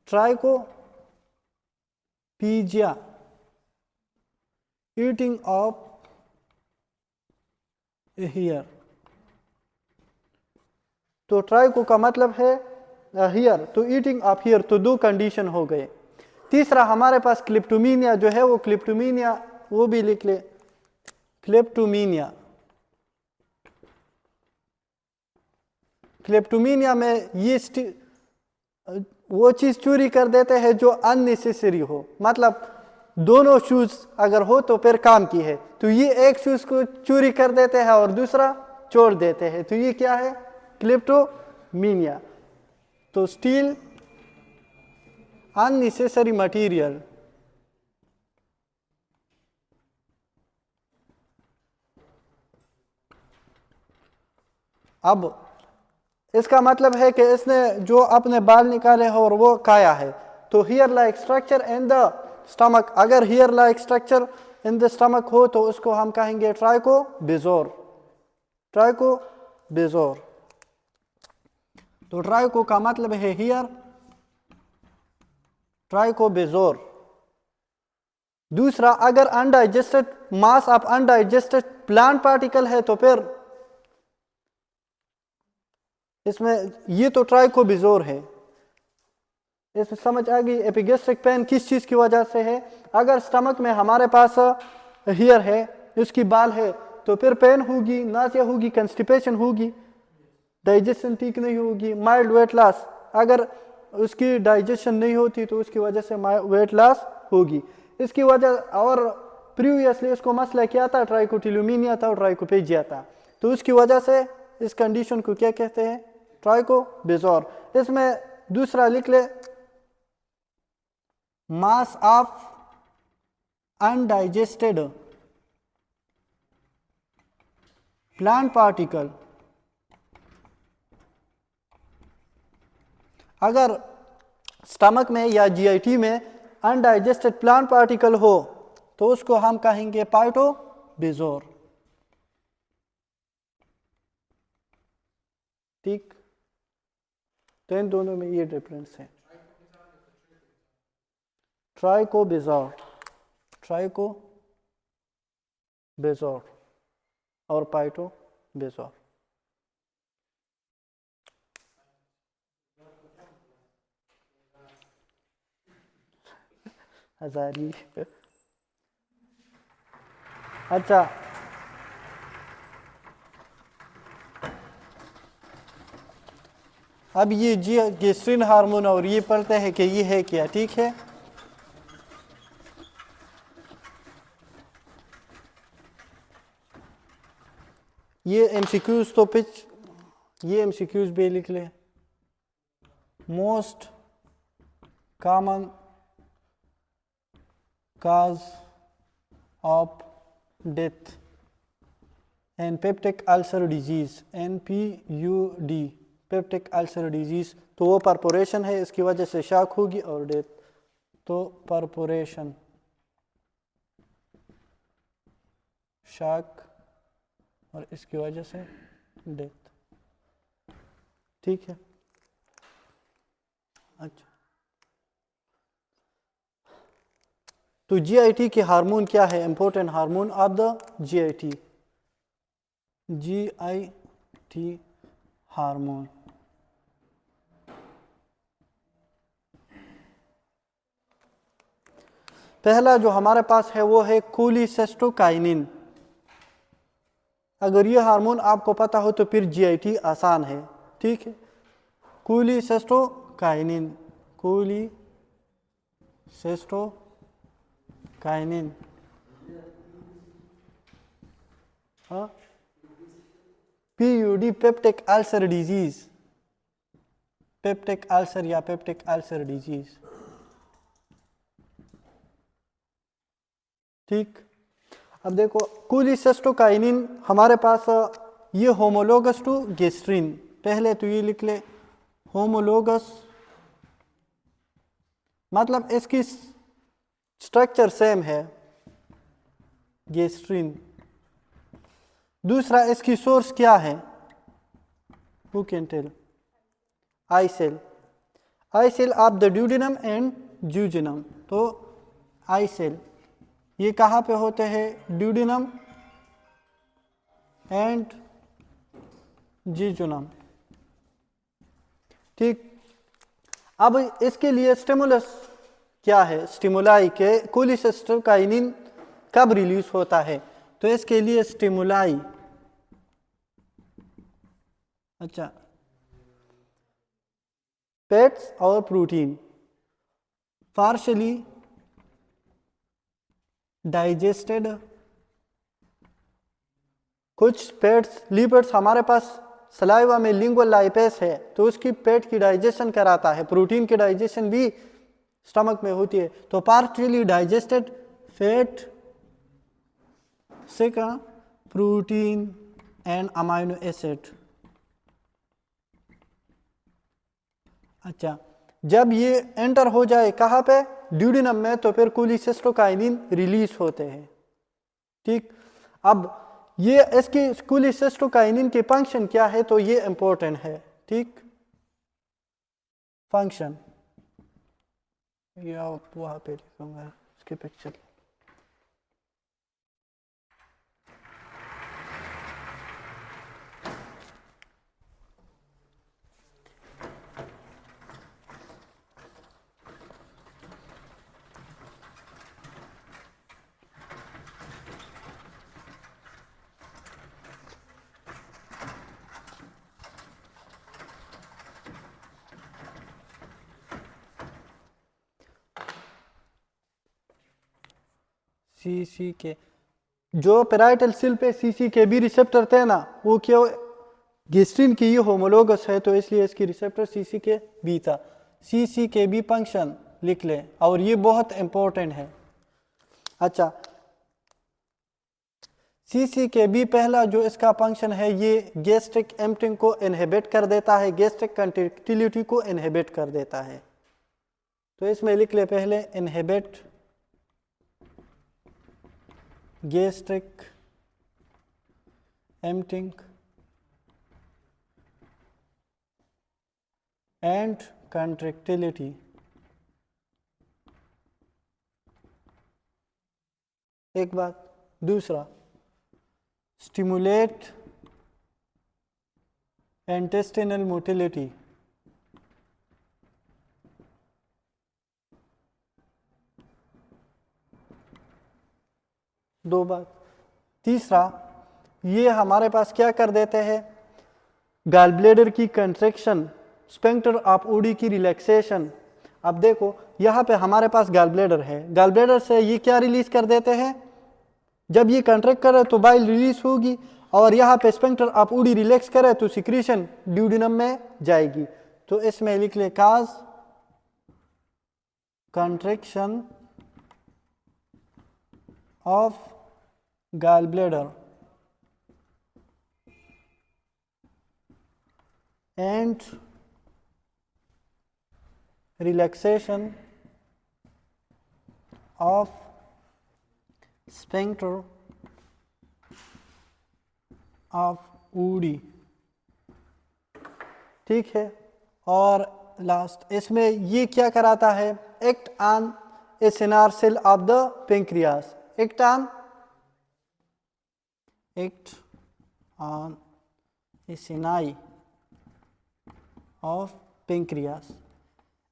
ट्राइको पीजिया ईटिंग ऑफ हियर। तो ट्राइको का मतलब है हियर, तो ईटिंग ऑफ हियर, तो दो कंडीशन हो गए। तीसरा हमारे पास क्लिप्टोमीनिया जो है, वो क्लिप्टोमीनिया, वो भी लिख ले, क्लिप्टोमीनिया। क्लिप्टोमीनिया में ये वो चीज चोरी कर देते हैं जो अननेसेसरी हो, मतलब दोनों शूज अगर हो तो फिर काम की है, तो ये एक शूज को चोरी कर देते हैं और दूसरा छोड़ देते हैं, तो ये क्या है, क्लिप्टोमीनिया। तो स्टील अननेसेसरी मटेरियल, अब इसका मतलब है कि इसने जो अपने बाल निकाले हैं और वो खाया है। तो hair like structure in the stomach, अगर hair like structure in the stomach हो तो उसको हम कहेंगे ट्राइकोबेजोर, ट्राइकोबेजोर। तो ट्राइको का मतलब है हियर, ट्राइकोबेजोर। दूसरा, अगर undigested mass of undigested plant particle है तो फिर इसमें ये तो ट्राइकोबेजोर है। इसमें समझ आ गई एपिगेस्ट्रिक पेन किस चीज की वजह से है। अगर स्टमक में हमारे पास हियर है, उसकी बाल है, तो फिर पेन होगी, नासिया होगी, कंस्टिपेशन होगी, डाइजेशन ठीक नहीं होगी, माइल्ड वेट लॉस, अगर उसकी डाइजेशन नहीं होती तो उसकी वजह से वेट लॉस होगी। इसकी वजह, और प्रीवियसली उसको मसला क्या था, ट्राइकोटिल्यूमिनिया था और ट्राइकोपेजिया था, तो उसकी वजह से इस कंडीशन को क्या कहते हैं, ट्राइकोबेजोर। इसमें दूसरा लिख ले, mass of undigested plant particle, अगर स्टमक में या जीआईटी में अनडाइजेस्टेड प्लांट पार्टिकल हो तो उसको हम कहेंगे पाइटोबेजोर, ठीक। तो इन दोनों में ये डिफरेंस है। ट्राइकोबेजोर, ट्राइकोबेजोर और पाइटोबेजोर। हजारी, अच्छा, अब ये गेस्ट्रिन हार्मोन और ये पढ़ते हैं कि ये है क्या, ठीक है। ये एमसीक्यूज तो ये एमसीक्यूज भी लिख ले। Most common cause of death and peptic ulcer disease, NPUD, peptic ulcer disease. तो वो परपोरेशन है, इसकी वजह से शॉक होगी और डेथ। तो परपोरेशन, शॉक और इसकी वजह से डेथ। ठीक है, अच्छा। तो जीआईटी के हार्मोन क्या है? Important hormone of the GIT, GIT hormone. पहला जो हमारे पास है वो है कोलिसिस्टोकाइनिन। अगर ये हार्मोन आपको पता हो तो फिर जीआईटी आसान है। ठीक है, कोलिसिस्टोकाइनिन, कोलिसिस्टोकाइनिन, हाँ, PUD, peptic ulcer disease, peptic ulcer या पेप्टिक अल्सर डिजीज। ठीक, अब देखो कोलिसिस्टोकाइनिन हमारे पास ये होमोलोगस टू गेस्ट्रिन। पहले तो ये लिख ले, होमोलोगस मतलब इसकी स्ट्रक्चर सेम है, गेस्ट्रिन। दूसरा, इसकी सोर्स क्या है? Who can tell? I cell, I cell of the duodenum and jejunum. तो आई सेल ये कहाँ पे होते हैं? Duodenum and jejunum. ठीक, अब इसके लिए स्टिमुलस क्या है? स्टिमुलाई के कोलिसिस्टोकाइनिन कब रिलीज होता है? तो इसके लिए स्टिमुलाई, अच्छा, फैट्स और प्रोटीन, पार्शली डाइजेस्टेड। कुछ पेट्स, लिपिड्स हमारे पास सलाइवा में लिंगुअल लाइपेस है, तो उसकी पेट की डाइजेशन कराता है। प्रोटीन की डाइजेशन भी स्टमक में होती है। तो पार्शियली डाइजेस्टेड फैट से का प्रोटीन एंड अमाइनो एसिड। अच्छा, जब ये एंटर हो जाए कहाँ पे? ड्यूडेनम में, तो फिर कोलिसिस्टोकाइनिन रिलीज होते हैं। ठीक, अब ये इसकी कोलिसिस्टोकाइनिन की फंक्शन क्या है? तो ये इंपॉर्टेंट है। ठीक, फंक्शन या वहां पे लिखूंगा इसके पिक्चर। सीसी के जो पेराइटल सेल पे सीसी के बी रिसेप्टर थे ना, वो क्या गेस्ट्रिन की ये होमोलोगस है, तो इसलिए इसकी रिसेप्टर सीसी के बी था। सीसी के बी फंक्शन लिख ले, और ये बहुत इंपॉर्टेंट है। अच्छा, सीसी के बी पहला जो इसका फंक्शन है, ये गैस्ट्रिक एम्पटिंग को इनहिबिट कर देता है, गैस्ट्रिक कंट्रैक्टिलिटी को इनहिबिट कर देता है। तो इसमें लिख ले पहले, इनहिबिट गैस्ट्रिक एम्पटिंग एंड कंट्रैक्टिलिटी। एक बात, दूसरा, स्टिमुलेट इंटेस्टिनल मोटिलिटी। दो बात। तीसरा, ये हमारे पास क्या कर देते हैं? गॉल ब्लैडर की कंट्रैक्शन, स्फिंक्टर ऑफ ओडी की रिलैक्सेशन। अब देखो यहाँ पे हमारे पास गॉल ब्लैडर है, गॉल ब्लैडर से ये क्या रिलीज कर देते हैं? जब ये कंट्रैक्ट करे तो बाइल रिलीज होगी, और यहाँ पे स्फिंक्टर ऑफ ओडी रिलैक्स करे तो सिक्रीशन ड्यूडेनम में जाएगी। तो इसमें लिख ले, cause contraction of gallbladder and relaxation of sphincter of Oddi. ठीक है, और लास्ट इसमें ये क्या कराता है, act on acinar cell of the pancreas, act on acini of pancreas.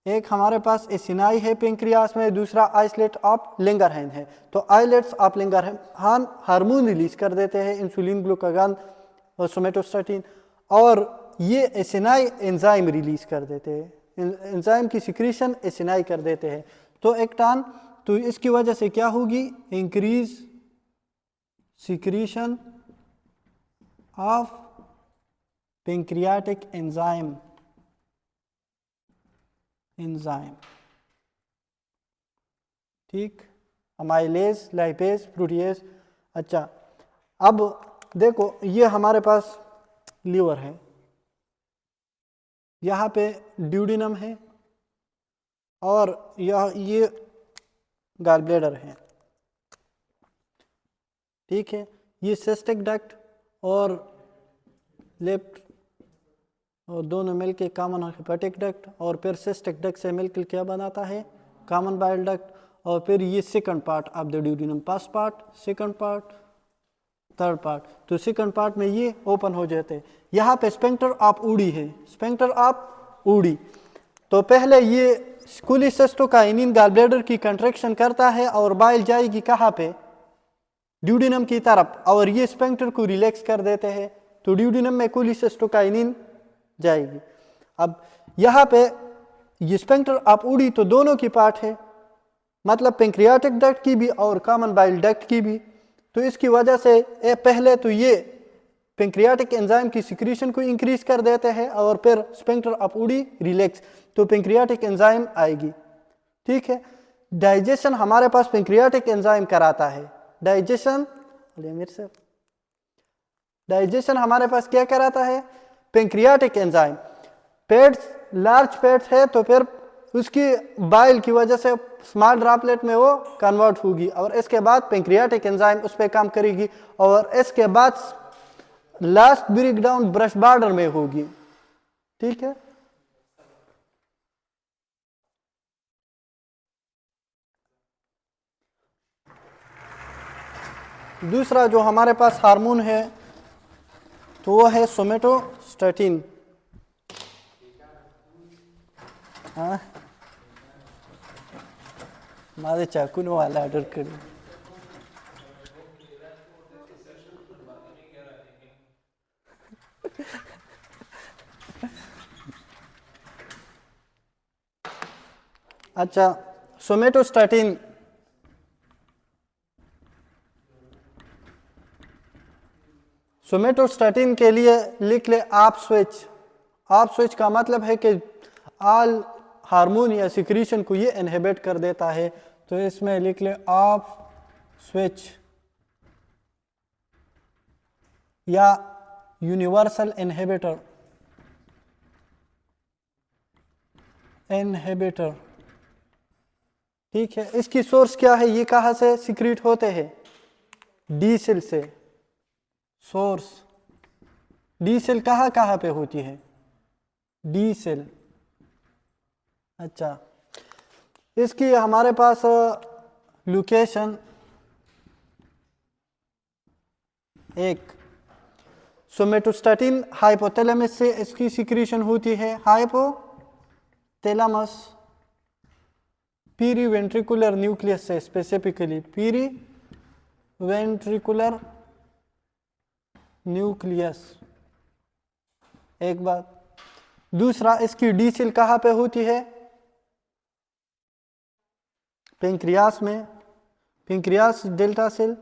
एक हमारे पास एसिनाई है पेंक्रियास में, दूसरा आइसलेट ऑफ लिंगरहैन है। तो आइलेट्स ऑफ लिंगरहैन हार्मोन रिलीज कर देते हैं, इंसुलिन, ग्लूकागॉन और सोमेटोस्टेटिन, और ये एसिनाई एंजाइम रिलीज कर देते हैं, एंजाइम की सिक्रीशन एसिनाई कर देते हैं। तो एक्टान, तो इसकी वजह से क्या होगी, increase secretion of pancreatic enzyme ठीक, अमाइलेज, लाइपेज, प्रोटीएज। अच्छा, अब देखो ये हमारे पास लीवर है, यहाँ पे ड्यूडिनम है और ये गॉल ब्लैडर है। ठीक है, ये सिस्टिक डक्ट और लेफ्ट और दोनों मिलके कॉमन हेपेटिक डक्ट, और फिर सिस्टिक डक्ट से मिलकर क्या बनाता है, कॉमन बाइल डक्ट, और फिर ये second part of the duodenum, first part, second part, third part. तो सेकंड पार्ट में ये ओपन हो जाते हैं। यहाँ पे स्फिंक्टर ऑफ ऊडी है, स्फिंक्टर ऑफ ऊडी। तो पहले ये कोलिसिस्टोकाइनिन गॉल ब्लैडर की कंट्रैक्शन करता है और बाइल जाएगी कहाँ पे, ड्यूडिनम की तरफ, और ये स्फिंक्टर को रिलैक्स कर देते हैं। तो ड्यूडिनम में कोलिसिस्टोकाइनिन जाएगी। अब यहाँ पे ये स्फिंक्टर ऑफ ऊडी तो दोनों की पार्ट है, मतलब पेंक्रियाटिक डक्ट की भी और कॉमन बाइल डक्ट की भी। तो इसकी वजह से पहले तो ये पेंक्रियाटिक एंजाइम की सिक्रीशन को इंक्रीज कर देते हैं और फिर स्फिंक्टर ऑफ ऊडी रिलैक्स, तो पेंक्रियाटिक एंजाइम आएगी। ठीक है, डाइजेशन हमारे पास पेंक्रियाटिक एंजाइम कराता है, डाइजेशन हमारे पास क्या कराता है, pancreatic enzyme. Pets large pets है तो फिर उसकी बाइल की वजह से स्मॉल ड्रॉपलेट में वो कन्वर्ट होगी, और इसके बाद पेंक्रियाटिक एंजाइम उस पर काम करेगी, और इसके बाद last break down brush border में होगी। ठीक है, दूसरा जो हमारे पास हार्मोन है तो वो है सोमेटोस्टेटिन। हाँ, मारे चाकू वाला ऑर्डर कर। अच्छा, सोमेटोस्टेटिन सोमेटोस्टेटिन के लिए लिख ले आप स्विच। आप स्विच का मतलब है कि ऑल हार्मोन या सिक्रीशन को ये इनहिबिट कर देता है, तो इसमें लिख ले ऑफ स्विच या यूनिवर्सल इनहिबिटर। ठीक है, इसकी सोर्स क्या है, ये कहाँ से सिक्रीट होते हैं, डी सेल से। सोर्स डी सेल कहाँ कहाँ पे होती है, डी सेल। अच्छा, इसकी हमारे पास लोकेशन एक, सोमेटोस्टेटिन हाइपोथैलेमस से इसकी सिक्रीशन होती है, हाइपोथैलेमस पीरीवेंट्रिकुलर न्यूक्लियस से, स्पेसिफिकली पीरीवेंट्रिकुलर न्यूक्लियस, एक बात। दूसरा, इसकी डी सेल कहाँ पे होती है, पेंक्रियास में, पेंक्रियास डेल्टा सेल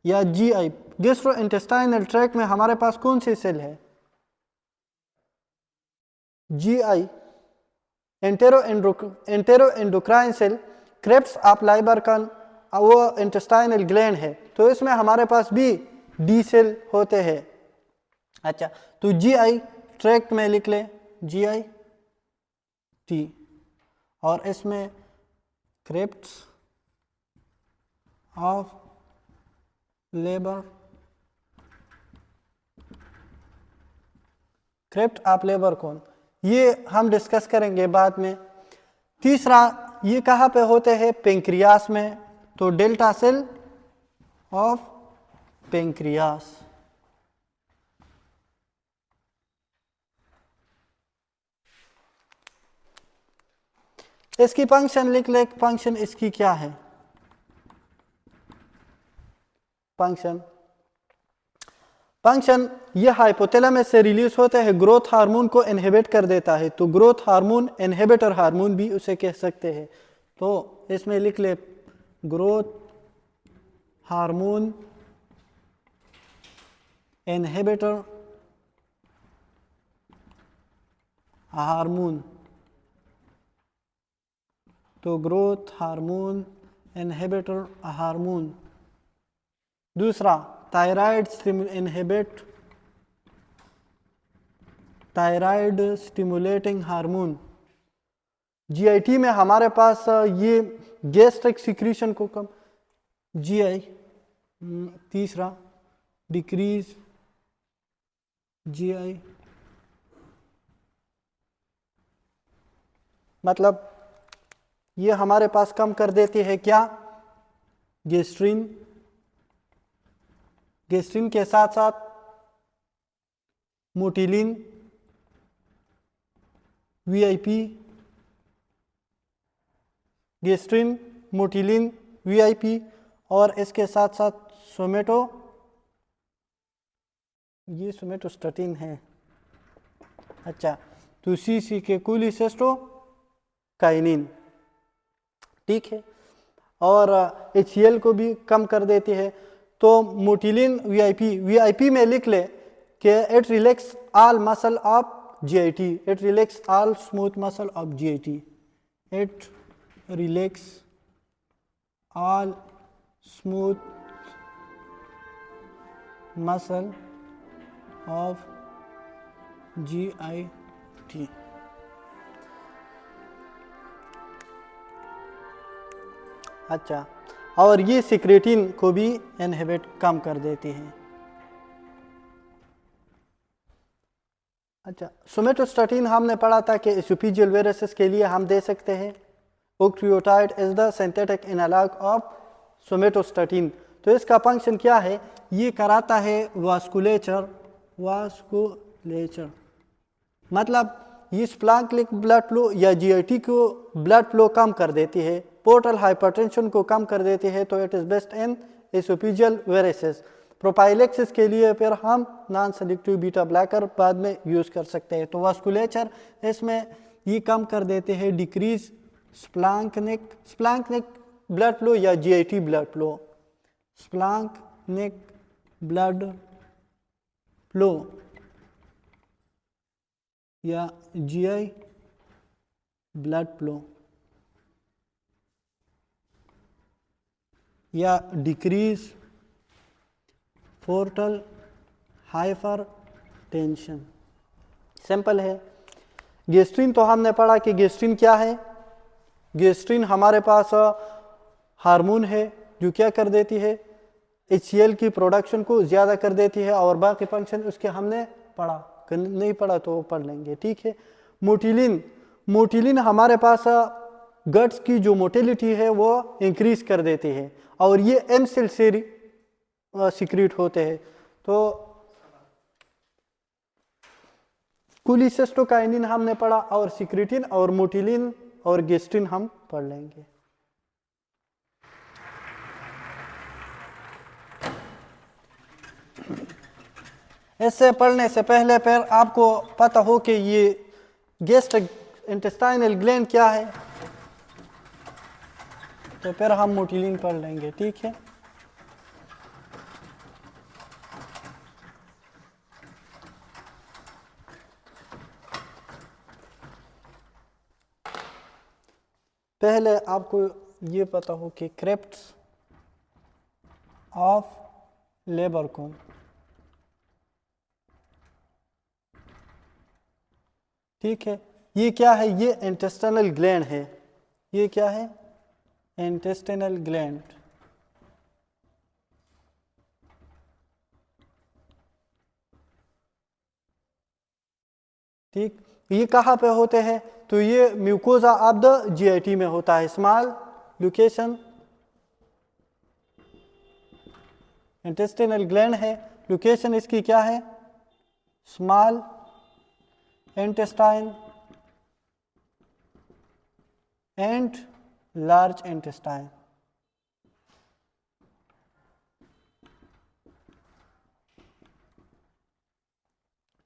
या जीआई, गैस्ट्रोइंटेस्टाइनल ट्रैक्ट में हमारे पास कौन सी सेल है, GI, enteroendocrine cell, crypts of Lieberkuhn वो इंटेस्टाइनल ग्लैंड है, तो इसमें हमारे पास भी डी सेल होते हैं। अच्छा, तो जीआई ट्रैक्ट में लिख ले जीआई टी, और इसमें crypts of labour, crypt of labour कौन, ये हम डिस्कस करेंगे बाद में। तीसरा, ये कहाँ पे होते हैं? पेंक्रियास में, तो डेल्टा सेल ऑफ पेंक्रियास। इसकी फंक्शन लिख ले, फंक्शन इसकी क्या है? फंक्शन ये हाइपोथैलेमस से रिलीज होता है, ग्रोथ हार्मोन को इनहिबिट कर देता है, तो ग्रोथ हार्मोन इनहिबिटर हार्मोन भी उसे कह सकते हैं। तो इसमें लिख ले ग्रोथ हार्मोन इनहिबिटर हार्मोन, तो ग्रोथ हार्मोन इनहिबिटर हार्मोन। दूसरा, thyroid inhibit thyroid stimulating hormone. GIT में हमारे पास ये गैस्ट्रिक सिक्रीशन को कम, जीआई। तीसरा, डिक्रीज जीआई, मतलब ये हमारे पास कम कर देती है क्या? गेस्ट्रिन, गेस्ट्रिन के साथ साथ मोटिलिन, वीआईपी, गेस्ट्रिन, मोटिलिन, वीआईपी, और इसके साथ साथ सोमेटो, ये सोमेटोस्टेटिन है। अच्छा, तो सी के कोलिसिस्टो काइनिन, ठीक है, और HCl को भी कम कर देती है। तो मोटिलिन वीआईपी में लिख ले कि it relax all muscle of GIT, it relax all smooth muscle of GIT, it relax all smooth muscle of GIT. अच्छा, और ये सिक्रेटिन को भी इनहिबिट कम कर देती है। अच्छा, सोमेटोस्टेटिन हमने पढ़ा था कि एसोफेजियल वेरिसेस के लिए हम दे सकते हैं। Octreotide is the synthetic analogue of somatostatin. तो इसका फंक्शन क्या है? ये कराता है वास्कुलेचर, मतलब ये स्प्लैंक्निक ब्लड फ्लो या जीआईटी को ब्लड फ्लो कम कर देती है, पोर्टल हाइपरटेंशन को कम कर देती है, तो it is best in oesophageal varices. Prophylaxis के लिए फिर हम नॉन सेलेक्टिव बीटा ब्लॉकर बाद में यूज़ कर सकते हैं। तो वास्कुलेचर इसमें ये कम कर देते हैं, डिक्रीज स्प्लैंक्निक ब्लड फ्लो या GIT blood flow, splanchnic blood flow या जीआई ब्लड फ्लो, या डिक्रीज पोर्टल हाइपरटेंशन। सिंपल है। गेस्ट्रिन तो हमने पढ़ा कि गेस्ट्रिन क्या है? गेस्ट्रिन हमारे पास हार्मोन है जो क्या कर देती है? HCl की प्रोडक्शन को ज़्यादा कर देती है, और बाकी फंक्शन उसके हमने पढ़ा, नहीं पढ़ा तो पढ़ लेंगे, ठीक है। मोटिलिन हमारे पास गट्स की जो मोटिलिटी है वो इंक्रीज कर देती है, और ये एम सेल से सिक्रीट होते हैं। तो कोलिसिस्टोकाइनिन हमने पढ़ा, और सिक्रेटिन और मोटिलिन और गेस्ट्रिन हम पढ़ लेंगे। इससे पढ़ने से पहले फिर आपको पता हो कि ये गैस्ट्रिक इंटेस्टाइनल ग्लैंड क्या है, तो फिर हम मोटिलिन पढ़ लेंगे, ठीक है। पहले आपको ये पता हो कि क्रिप्ट्स ऑफ लेबर कोन। ठीक है, ये क्या है? ये इंटेस्टिनल ग्लैंड है। ये क्या है? Intestinal gland. ठीक, ये कहाँ पे होते हैं? तो ये म्यूकोजा ऑफ द जीआईटी में होता है। स्मॉल लोकेशन इंटेस्टिनल ग्लैंड है, लोकेशन इसकी क्या है? Small intestine and large intestine.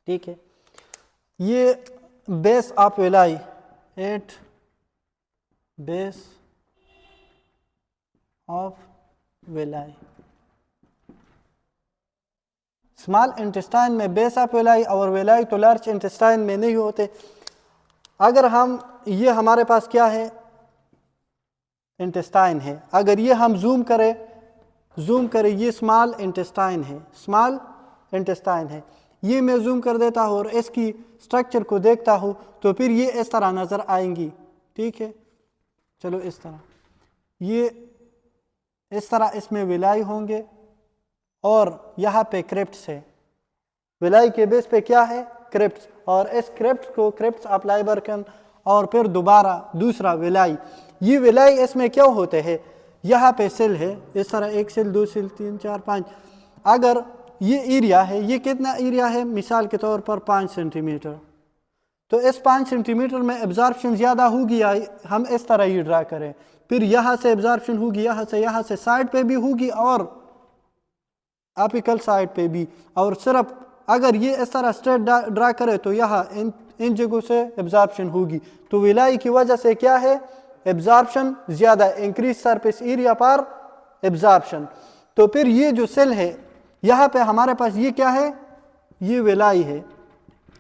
ठीक है, ये base of villi at base of villi. Small intestine में बेस ऑफ वेलाई और वेलाई तो लार्ज इंटेस्टाइन में नहीं होते। अगर हम ये हमारे पास क्या है? इंटेस्टाइन है। अगर ये हम जूम करें ये स्मॉल इंटेस्टाइन है, स्मॉल इंटेस्टाइन है। ये मैं जूम कर देता हूँ और इसकी स्ट्रक्चर को देखता हूँ तो फिर ये इस तरह नज़र आएंगी। ठीक है, चलो इस तरह, ये इस तरह इसमें विलाई होंगे और यहाँ पे क्रिप्ट्स है। विलाई के बेस पे क्या है? क्रिप्ट्स। और इस क्रिप्ट को क्रिप्ट्स ऑफ लाइबर्कन और फिर दोबारा दूसरा विलाई। ये विलाई इसमें क्यों होते हैं? यहाँ पे सेल है, इस तरह 1 सेल 2 सेल 3 4 5। अगर ये एरिया है, ये कितना एरिया है? मिसाल के तौर पर 5 सेंटीमीटर। तो इस 5 सेंटीमीटर में एब्जॉर्प्शन ज़्यादा होगी या हम इस तरह ये ड्रा करें, फिर यहाँ से एब्जॉर्प्शन होगी, यहाँ से साइड पे भी होगी और एपिकल साइड पे भी। और सिर्फ अगर ये इस तरह स्ट्रेट ड्रा करे तो यहाँ इन जगहों से एब्जॉर्प्शन होगी। तो विलाई की वजह से क्या है? एब्जॉर्प्शन ज़्यादा, इंक्रीज सरफेस एरिया पर एब्जॉर्प्शन। तो फिर ये जो सेल है यहाँ पे हमारे पास ये क्या है? ये विलाई है।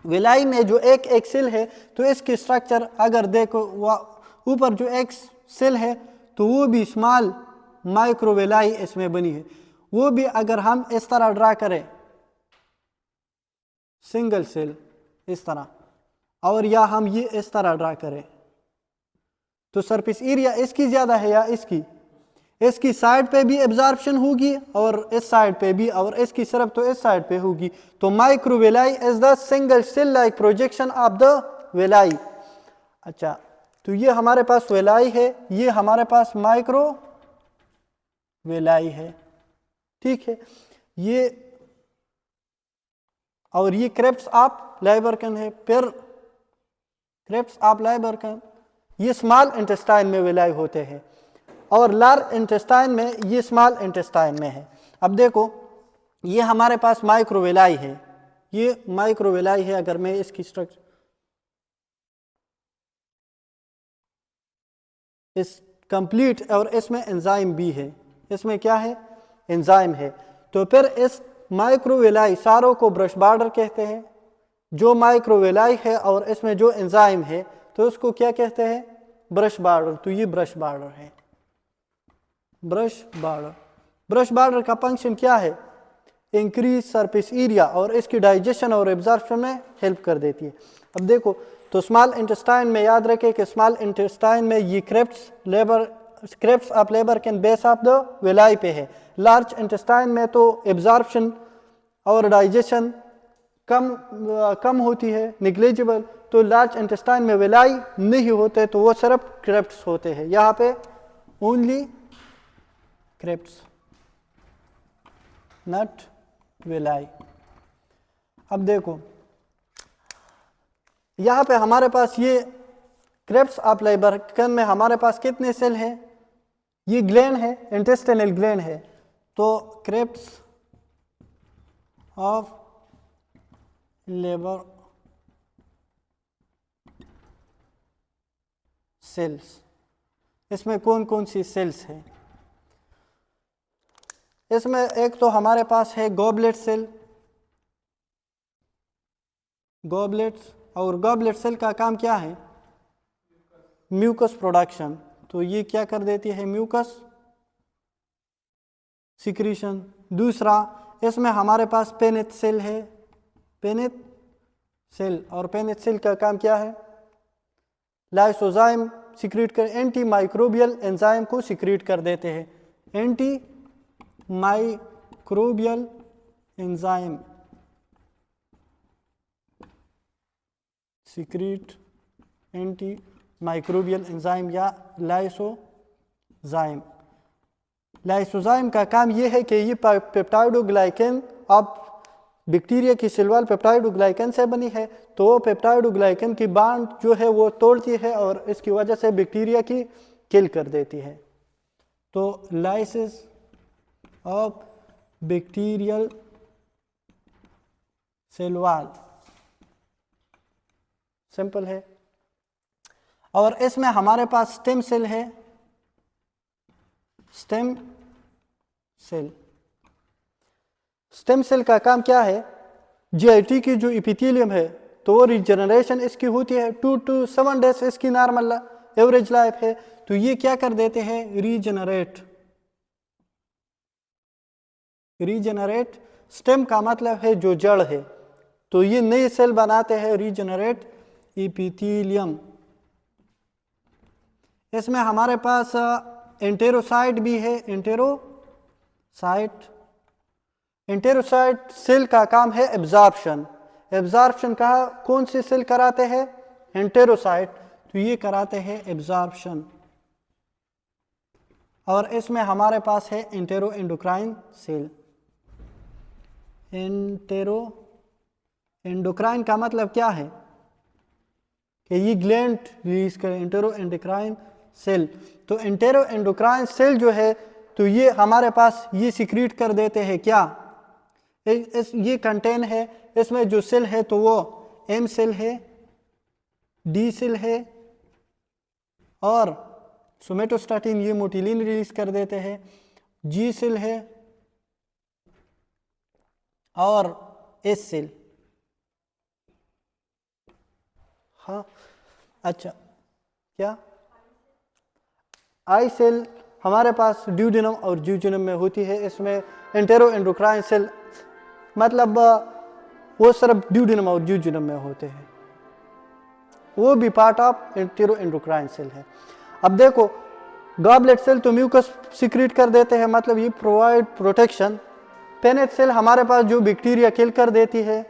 विलाई में जो एक सेल है तो इसकी स्ट्रक्चर अगर देखो, ऊपर जो एक सेल है तो वो भी स्मॉल माइक्रोविलाई इसमें बनी है। वो भी अगर हम इस तरह ड्रा करें, सिंगल सेल इस तरह, और या हम ये इस तरह ड्रा करें, तो सरफेस एरिया इसकी ज़्यादा है या इसकी? इसकी साइड पे भी एब्जॉर्प्शन होगी और इस साइड पे भी, और इसकी सिर्फ तो इस साइड पे होगी। तो microvilli is the single cell like projection of the villi. अच्छा, तो ये हमारे पास विलाई है, ये हमारे पास माइक्रोविलाई है। ठीक है, ये और ये क्रिप्ट्स ऑफ लाइबर्कन है। फिर क्रिप्ट्स ऑफ लाइबर्कन ये स्मॉल इंटेस्टाइन में विलाई होते हैं और लार्ज इंटेस्टाइन में, ये स्मॉल इंटेस्टाइन में है। अब देखो, ये हमारे पास माइक्रोविलाई है, ये माइक्रोविलाई है। अगर मैं इसकी स्ट्रक्चर इस कंप्लीट, और इसमें एंजाइम भी है, इसमें क्या है? एंजाइम है। तो फिर इस माइक्रोविलाई सारों को ब्रश बॉर्डर कहते हैं। जो माइक्रोविलाई है और इसमें जो एंजाइम है तो उसको क्या कहते हैं? Brush border. तो ये ब्रश बॉर्डर है, ब्रश बॉर्डर। ब्रश बॉर्डर का फंक्शन क्या है? इंक्रीज सरफेस एरिया और इसकी डाइजेशन और एब्जॉर्प्शन में हेल्प कर देती है। अब देखो, तो स्मॉल इंटेस्टाइन में याद रखें कि स्मॉल इंटेस्टाइन में ये crypts of Lieberkuhn base of the villi पे है। लार्ज इंटेस्टाइन में तो एब्जॉर्प्शन और डाइजेशन कम होती है, निग्लिजिबल। तो लार्ज इंटेस्टाइन में विलाई नहीं होते, तो वो सिर्फ क्रिप्ट्स होते हैं। यहाँ पे ओनली क्रिप्ट्स, नट विलाई। अब देखो, यहाँ पे हमारे पास ये क्रिप्ट्स ऑफ लाइबर्कन में हमारे पास कितने सेल हैं? ये ग्लैंड है, इंटेस्टिनल ग्लैंड है। तो क्रिप्ट्स ऑफ लेबर सेल्स, इसमें कौन कौन सी सेल्स हैं? इसमें एक तो हमारे पास है गॉबलेट सेल, गॉबलेट्स। और गॉबलेट सेल का काम क्या है? Mucus production. तो ये क्या कर देती है? Mucus secretion. दूसरा, इसमें हमारे पास पेनिसिलिन है, पेनिसिलिन, और पेनिसिलिन का काम क्या है? लाइसोजाइम सिक्रीट कर, एंटी माइक्रोबियल एंजाइम को सिक्रीट कर देते हैं। Antimicrobial enzyme secrete, antimicrobial enzyme या लाइसोजाइम। लाइसोजाइम का काम यह है कि ये पेप्टाइडोग्लाइकन, आप बैक्टीरिया की सेल वॉल पेप्टाइडोग्लाइकन से बनी है, तो वो पेप्टाइडोग्लाइकन की बांड जो है वो तोड़ती है और इसकी वजह से बैक्टीरिया की किल कर देती है। तो lysis of bacterial cell wall simple है। और इसमें हमारे पास स्टेम सेल है, स्टेम सेल। स्टेम सेल का काम क्या है? जीआईटी की जो एपिथेलियम है तो वो रिजनरेशन इसकी होती है, 2 to 7 डेज इसकी नॉर्मल एवरेज लाइफ है। तो ये क्या कर देते हैं? रीजनरेट। स्टेम का मतलब है जो जड़ है, तो ये नए सेल बनाते हैं, रीजनरेट एपिथेलियम। इसमें हमारे पास एंटेरोसाइट भी है, एंटेरोसाइट सेल का काम है एब्जॉर्प्शन। एब्जॉर्प्शन का कौन से सेल कराते हैं? एंटेरोसाइट, तो ये कराते हैं एब्जॉर्प्शन। और इसमें हमारे पास है enteroendocrine cell. Enteroendocrine का मतलब क्या है? कि ये ग्लैंड रिलीज करे, एंटेरो एंडोक्राइन सेल। तो एंटेरो एंडोक्राइन सेल जो है तो ये हमारे पास ये सिक्रीट कर देते हैं क्या? ये कंटेन है, इसमें जो सेल है तो वो एम सेल है, डी सेल है, और सोमेटोस्टैटिन ये मोटिलिन रिलीज कर देते हैं, जी सेल है और एस सेल। हाँ अच्छा, क्या? आई सेल हमारे पास ड्यूडेनम और ज्यूजेनम में होती है। इसमें एंटेरो एंडोक्राइन सेल मतलब वो सिर्फ ड्यूडेनम और ज्यूजेनम में होते हैं, वो भी part of enteroendocrine cell है। अब देखो, गॉबलेट सेल तो म्यूकस सिक्रीट कर देते हैं, मतलब ये प्रोवाइड प्रोटेक्शन। पेनेट सेल हमारे पास जो बैक्टीरिया किल कर देती है।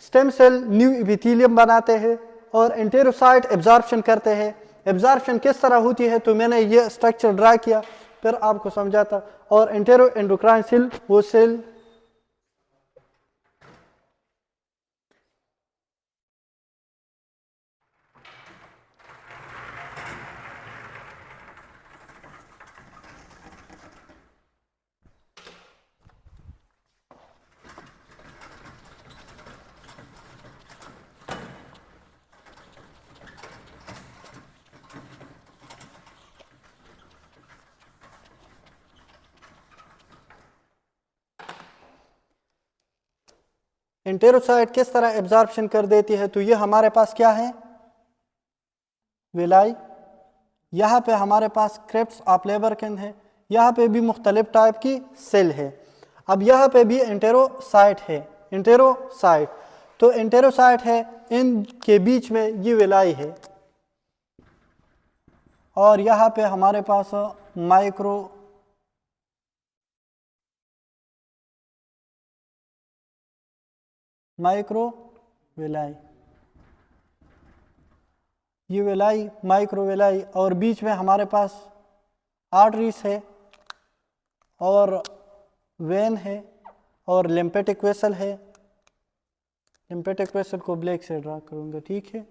स्टेम सेल न्यू एपिथेलियम बनाते हैं और एंटेरोसाइट एब्जॉर्प्शन करते हैं। एब्जॉर्प्शन किस तरह होती है तो मैंने ये स्ट्रक्चर ड्रा किया, फिर आपको समझाता। और एंटेरो एंडोक्राइन सेल वो सेल एंटेरोसाइट किस तरह एब्जॉर्प्शन कर देती है। तो ये हमारे पास क्या है? विलाई। यहाँ पे हमारे पास क्रिप्स ऑफ लेबरकिन है, यहाँ पे भी मुख्तलिफ टाइप की सेल है। अब यहाँ पे भी एंटेरोसाइट है, एंटेरोसाइट। तो एंटेरोसाइट है, इनके बीच में ये विलाई है, और यहाँ पे हमारे पास माइक्रोविलाई, ये विलाई माइक्रोविलाई, और बीच में हमारे पास आर्टरीज है और वेन है और लिम्फेटिक वेसल है। लिम्फेटिक वेसल को ब्लैक से ड्रा करूंगा, ठीक है।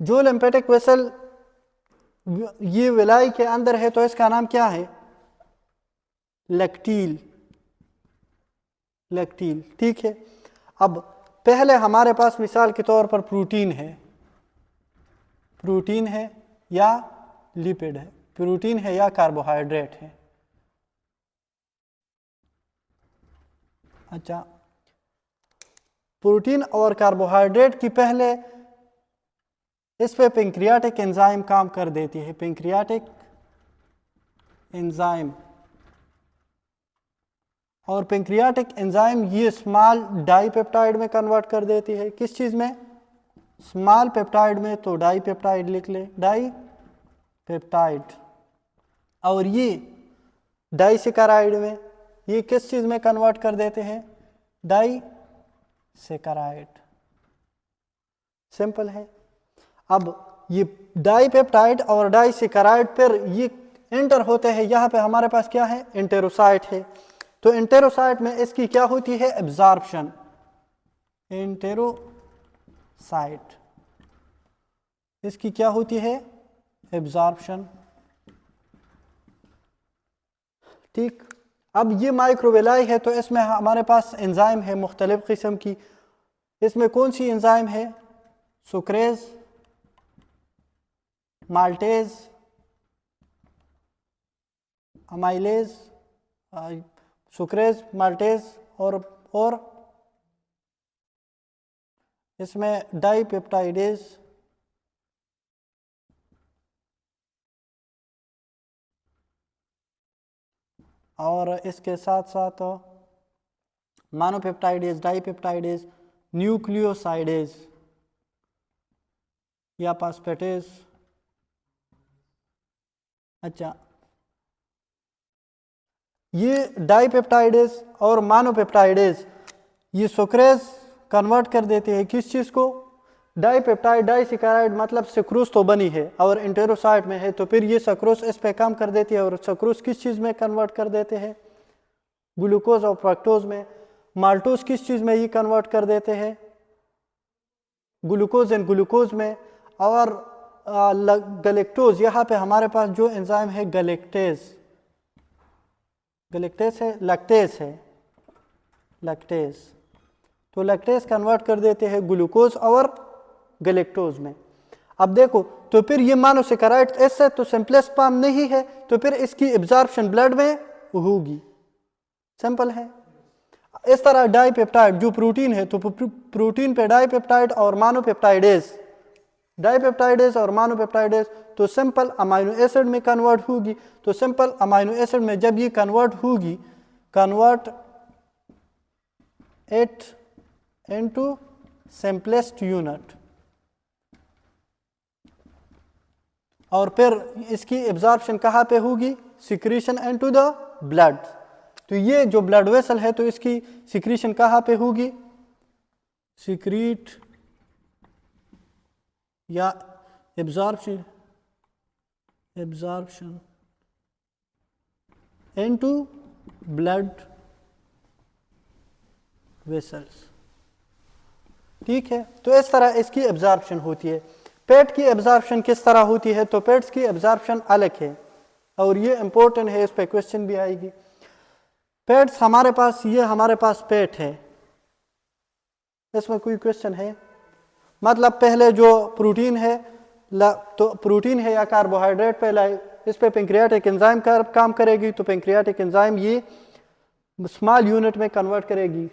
जो लिम्फेटिक वेसल ये विलाई के अंदर है तो इसका नाम क्या है? लैक्टील, लैक्टील, ठीक है। अब पहले हमारे पास मिसाल के तौर पर प्रोटीन है, प्रोटीन है या लिपिड है, प्रोटीन है या कार्बोहाइड्रेट है। अच्छा, प्रोटीन और कार्बोहाइड्रेट की पहले इस पे पेंक्रियाटिक एंजाइम काम कर देती है। पेंक्रियाटिक एंजाइम और पेंक्रियाटिक एंजाइम ये स्मॉल डाईपेप्टाइड में कन्वर्ट कर देती है। किस चीज़ में? स्मॉल पेप्टाइड में, तो डाईपेप्टाइड लिख ले, डाईपेप्टाइड। और ये डाईसेकेराइड में, ये किस चीज़ में कन्वर्ट कर देते हैं? डाईसेकेराइड। सिंपल है। अब ये डाईपेप्टाइड और डाईसेकेराइड पर ये एंटर होते हैं, यहाँ पे हमारे पास क्या है? एंटेरोसाइट है। तो एंटेरोसाइट में इसकी क्या होती है? एब्जॉर्प्शन। एंटेरोसाइट इसकी क्या होती है? एब्जॉर्प्शन। ठीक। अब ये माइक्रोवेलाई है, तो इसमें हमारे पास एंजाइम है मुख्तलिफ किस्म की। इसमें कौन सी एंजाइम है? Sucrase, maltase, amylase, sucrase, maltase और इसमें डाईपेप्टाइडेज, और इसके साथ साथ मोनोपेप्टाइडेज, डाईपेप्टाइडेज, न्यूक्लियोसाइडेज या फास्फेटेज। अच्छा, ये डाईपेप्टाइडेज और मोनोपेप्टाइडेज ये सुक्रेज कन्वर्ट कर देते हैं किस चीज़ को? डाईपेप्टाइड, डाईसेकेराइड मतलब सुक्रोज तो बनी है और एंटेरोसाइट में है, तो फिर ये सुक्रोज इस पे काम कर देती है और सुक्रोज किस चीज़ में कन्वर्ट कर देते हैं? ग्लूकोज और फ्रक्टोज में। माल्टोज किस चीज़ में ये कन्वर्ट कर देते हैं? ग्लूकोज एंड ग्लूकोज में। और गलेक्टोज, यहाँ पे हमारे पास जो एंजाइम है गलेक्टेज, गलेक्टेज है, लैक्टेज है, लैक्टेज, तो लैक्टेज कन्वर्ट कर देते हैं ग्लूकोज और गलेक्टोज में। अब देखो, तो फिर ये मोनोसेकेराइड ऐसे तो सिंपलेस्ट फॉर्म नहीं है, तो फिर इसकी एब्जॉर्प्शन ब्लड में होगी। सिंपल है। इस तरह डाईपेप्टाइड जो प्रोटीन है, तो प्रोटीन पे डाईपेप्टाइड और मोनोपेप्टाइडेज, डाईपेप्टाइडेज और मोनोपेप्टाइडेज तो सिंपल अमाइनो एसिड में कन्वर्ट होगी। तो सिंपल अमाइनो एसिड में जब ये कन्वर्ट होगी, convert it into simplest unit, और फिर इसकी एब्जॉर्प्शन कहाँ पे होगी? Secretion into the blood. तो ये जो ब्लड वेसल है, तो इसकी सिक्रीशन कहाँ पे होगी? सिक्रीट या absorption, absorption into blood vessels. ठीक है, तो इस तरह इसकी एब्जॉर्प्शन होती है। पेट की एब्जॉर्प्शन किस तरह होती है? तो पेट्स की एब्जॉर्प्शन अलग है और ये इंपॉर्टेंट है, इस पे क्वेश्चन भी आएगी। पेट्स हमारे पास, ये हमारे पास पेट है, इसमें कोई क्वेश्चन है? मतलब पहले जो प्रोटीन है, तो प्रोटीन है या कार्बोहाइड्रेट पहला है, इस पे पेंक्रियाटिक एंजाइम काम करेगी। तो पेंक्रियाटिक एंजाइम ये स्मॉल यूनिट में कन्वर्ट करेगी,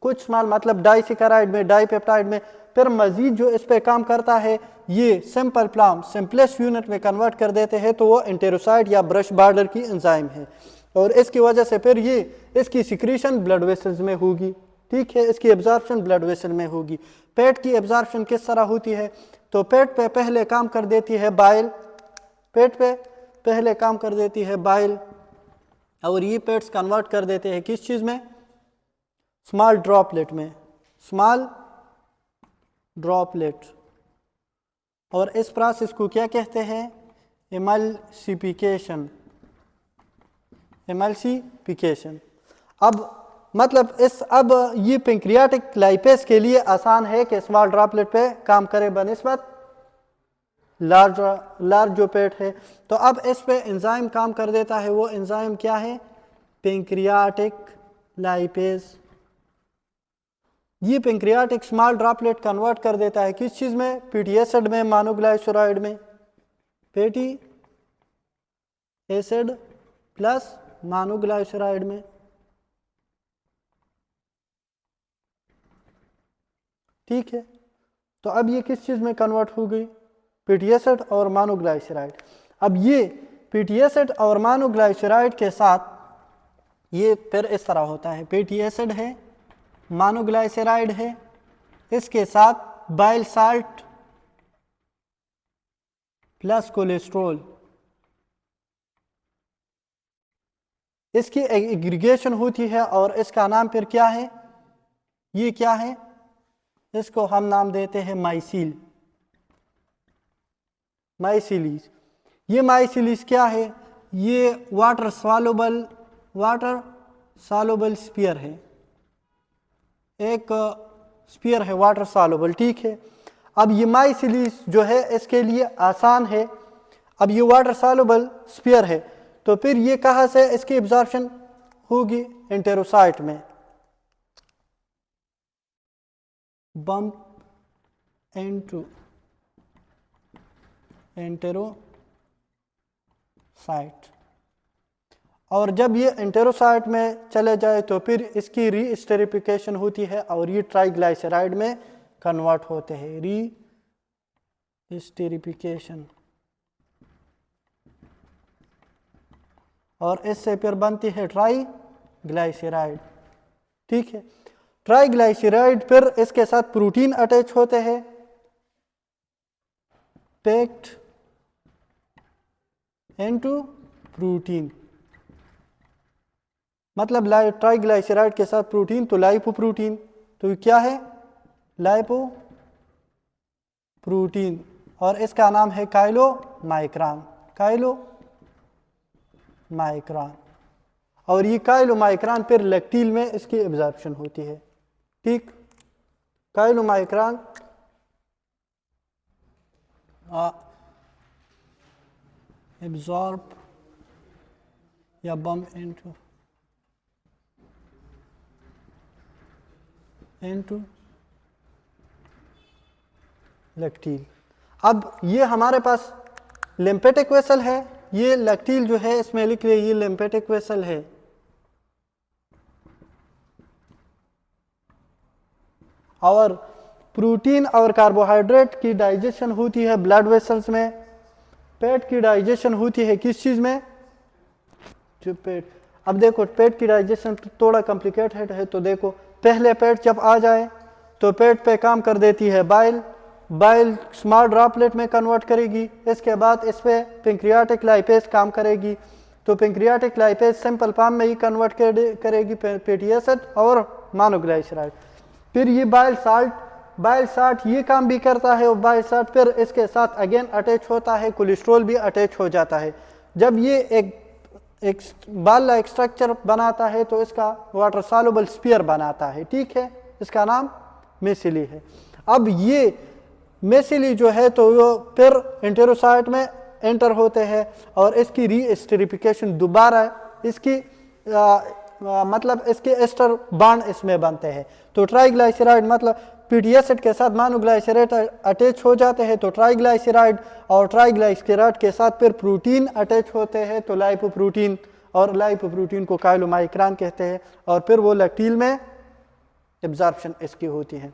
कुछ स्मॉल मतलब डाईसेकेराइड में, डाईपेप्टाइड में। फिर मजीद जो इस पे काम करता है, ये सिंपल प्लाम सिंपलेस्ट यूनिट में कन्वर्ट कर देते हैं, तो वो एंटेरोसाइट या ब्रश बॉर्डर की एंजाइम है, और इसकी वजह से फिर ये इसकी सिक्रीशन ब्लड वेसल्स में होगी। ठीक है, इसकी एब्जॉर्प्शन ब्लड वेसल में होगी। पेट की एब्जॉर्प्शन किस तरह होती है? तो पेट पे पहले काम कर देती है बाइल, पेट पे पहले काम कर देती है बाइल, और ये पेट्स कन्वर्ट कर देते हैं किस चीज़ में? स्मॉल ड्रॉपलेट में, स्मॉल ड्रॉपलेट। और इस प्रोसेस को क्या कहते हैं? Emulsification, emulsification. अब मतलब अब ये पेंक्रियाटिक लाइपेज के लिए आसान है कि स्मॉल ड्रॉपलेट पे काम करे बनिस्बत लार्ज जो पेट है। तो अब इस पे एंजाइम काम कर देता है, वो एंजाइम क्या है? Pancreatic lipase. ये पेंक्रियाटिक स्मॉल ड्रॉपलेट कन्वर्ट कर देता है किस चीज़ में? फैटी एसिड में, मोनोग्लाइसराइड में, फैटी एसिड प्लस मोनोग्लाइसराइड में। ठीक है, तो अब ये किस चीज़ में कन्वर्ट हो गई? फैटी एसिड और मोनोग्लाइसराइड। अब ये फैटी एसिड और मोनोग्लाइसराइड के साथ ये फिर इस तरह होता है, फैटी एसिड है, मोनोग्लाइसेराइड है, इसके साथ बाइल साल्ट प्लस कोलेस्ट्रॉल, इसकी एग्रीगेशन होती है और इसका नाम फिर क्या है, ये क्या है, इसको हम नाम देते हैं माइसिल, माइसिलीज। ये माइसिलीज क्या है, ये वाटर सॉल्युबल स्पीयर है, एक स्पीयर है वाटर सॉल्युबल, ठीक है। अब ये माइसिलीज जो है इसके लिए आसान है, अब ये वाटर सॉल्युबल स्पीयर है, तो फिर ये कहाँ से इसकी एब्जॉर्प्शन होगी, एंटेरोसाइट में, बम्प इनटू एंटेरोसाइट, और जब ये एंटेरोसाइट में चले जाए तो फिर इसकी रीस्टेरिफिकेशन होती है और ये ट्राइग्लाइसराइड में कन्वर्ट होते हैं, रीस्टेरिफिकेशन, और इससे फिर बनती है ट्राइग्लाइसराइड, ठीक है। ट्राइग्लाइसराइड फिर इसके साथ प्रोटीन अटैच होते हैं, पैक्ड इनटू प्रोटीन, मतलब ट्राइग्लाइसराइड के साथ प्रोटीन तो लाइपोप्रोटीन, तो क्या है, लाइपोप्रोटीन, और इसका नाम है काइलोमाइक्रान, काइलोमाइक्रान, और ये काइलोमाइक्रान फिर लैक्टील में इसकी एब्जॉर्प्शन होती है, ठीक। काइलोमाइक्रान एब्जॉर्ब या बम्प इनटू लैक्टील। अब ये हमारे पास लिम्फेटिक वेसल है, ये लैक्टील जो है इसमें लिख लिया, ये लिम्फेटिक वेसल है, और प्रोटीन और कार्बोहाइड्रेट की डाइजेशन होती है ब्लड वेसल्स में, पेट की डाइजेशन होती है किस चीज़ में, जो पेट। अब देखो पेट की डाइजेशन थोड़ा कॉम्प्लिकेटेड है, तो देखो पहले पेट जब आ जाए तो पेट पे काम कर देती है बाइल, बाइल स्मॉल ड्रॉपलेट में कन्वर्ट करेगी, इसके बाद इस पे पेंक्रियाटिक लाइपेज काम करेगी, तो पेंक्रियाटिक लाइपेज सिंपल फॉर्म में ही कन्वर्ट करेगी फैटी एसिड और मोनोग्लाइसराइड। फिर ये बाइल साल्ट ये काम भी करता है, और बाइल साल्ट फिर इसके साथ अगेन अटैच होता है, कोलेस्ट्रॉल भी अटैच हो जाता है। जब ये एक बाल लाइक स्ट्रक्चर बनाता है तो इसका वाटर सॉल्युबल स्पीयर बनाता है, ठीक है, इसका नाम मेसिली है। अब ये मेसिली जो है तो वो फिर एंटेरोसाइट में एंटर होते हैं और इसकी रीस्टेरिफिकेशन दोबारा इसकी मतलब इसके एस्टर बॉन्ड इसमें बनते हैं, तो ट्राइग्लाइसराइड मतलब फैटी एसिड के साथ मोनोग्लाइसराइड अटैच हो जाते हैं, तो ट्राइग्लाइसराइड और ट्राइग्लाइसराइड के साथ फिर प्रोटीन अटैच होते हैं, तो लाइपोप्रोटीन, और लाइपोप्रोटीन को काइलोमाइक्रान कहते हैं, और फिर वो लैक्टील में एब्जॉर्प्शन इसकी होती है।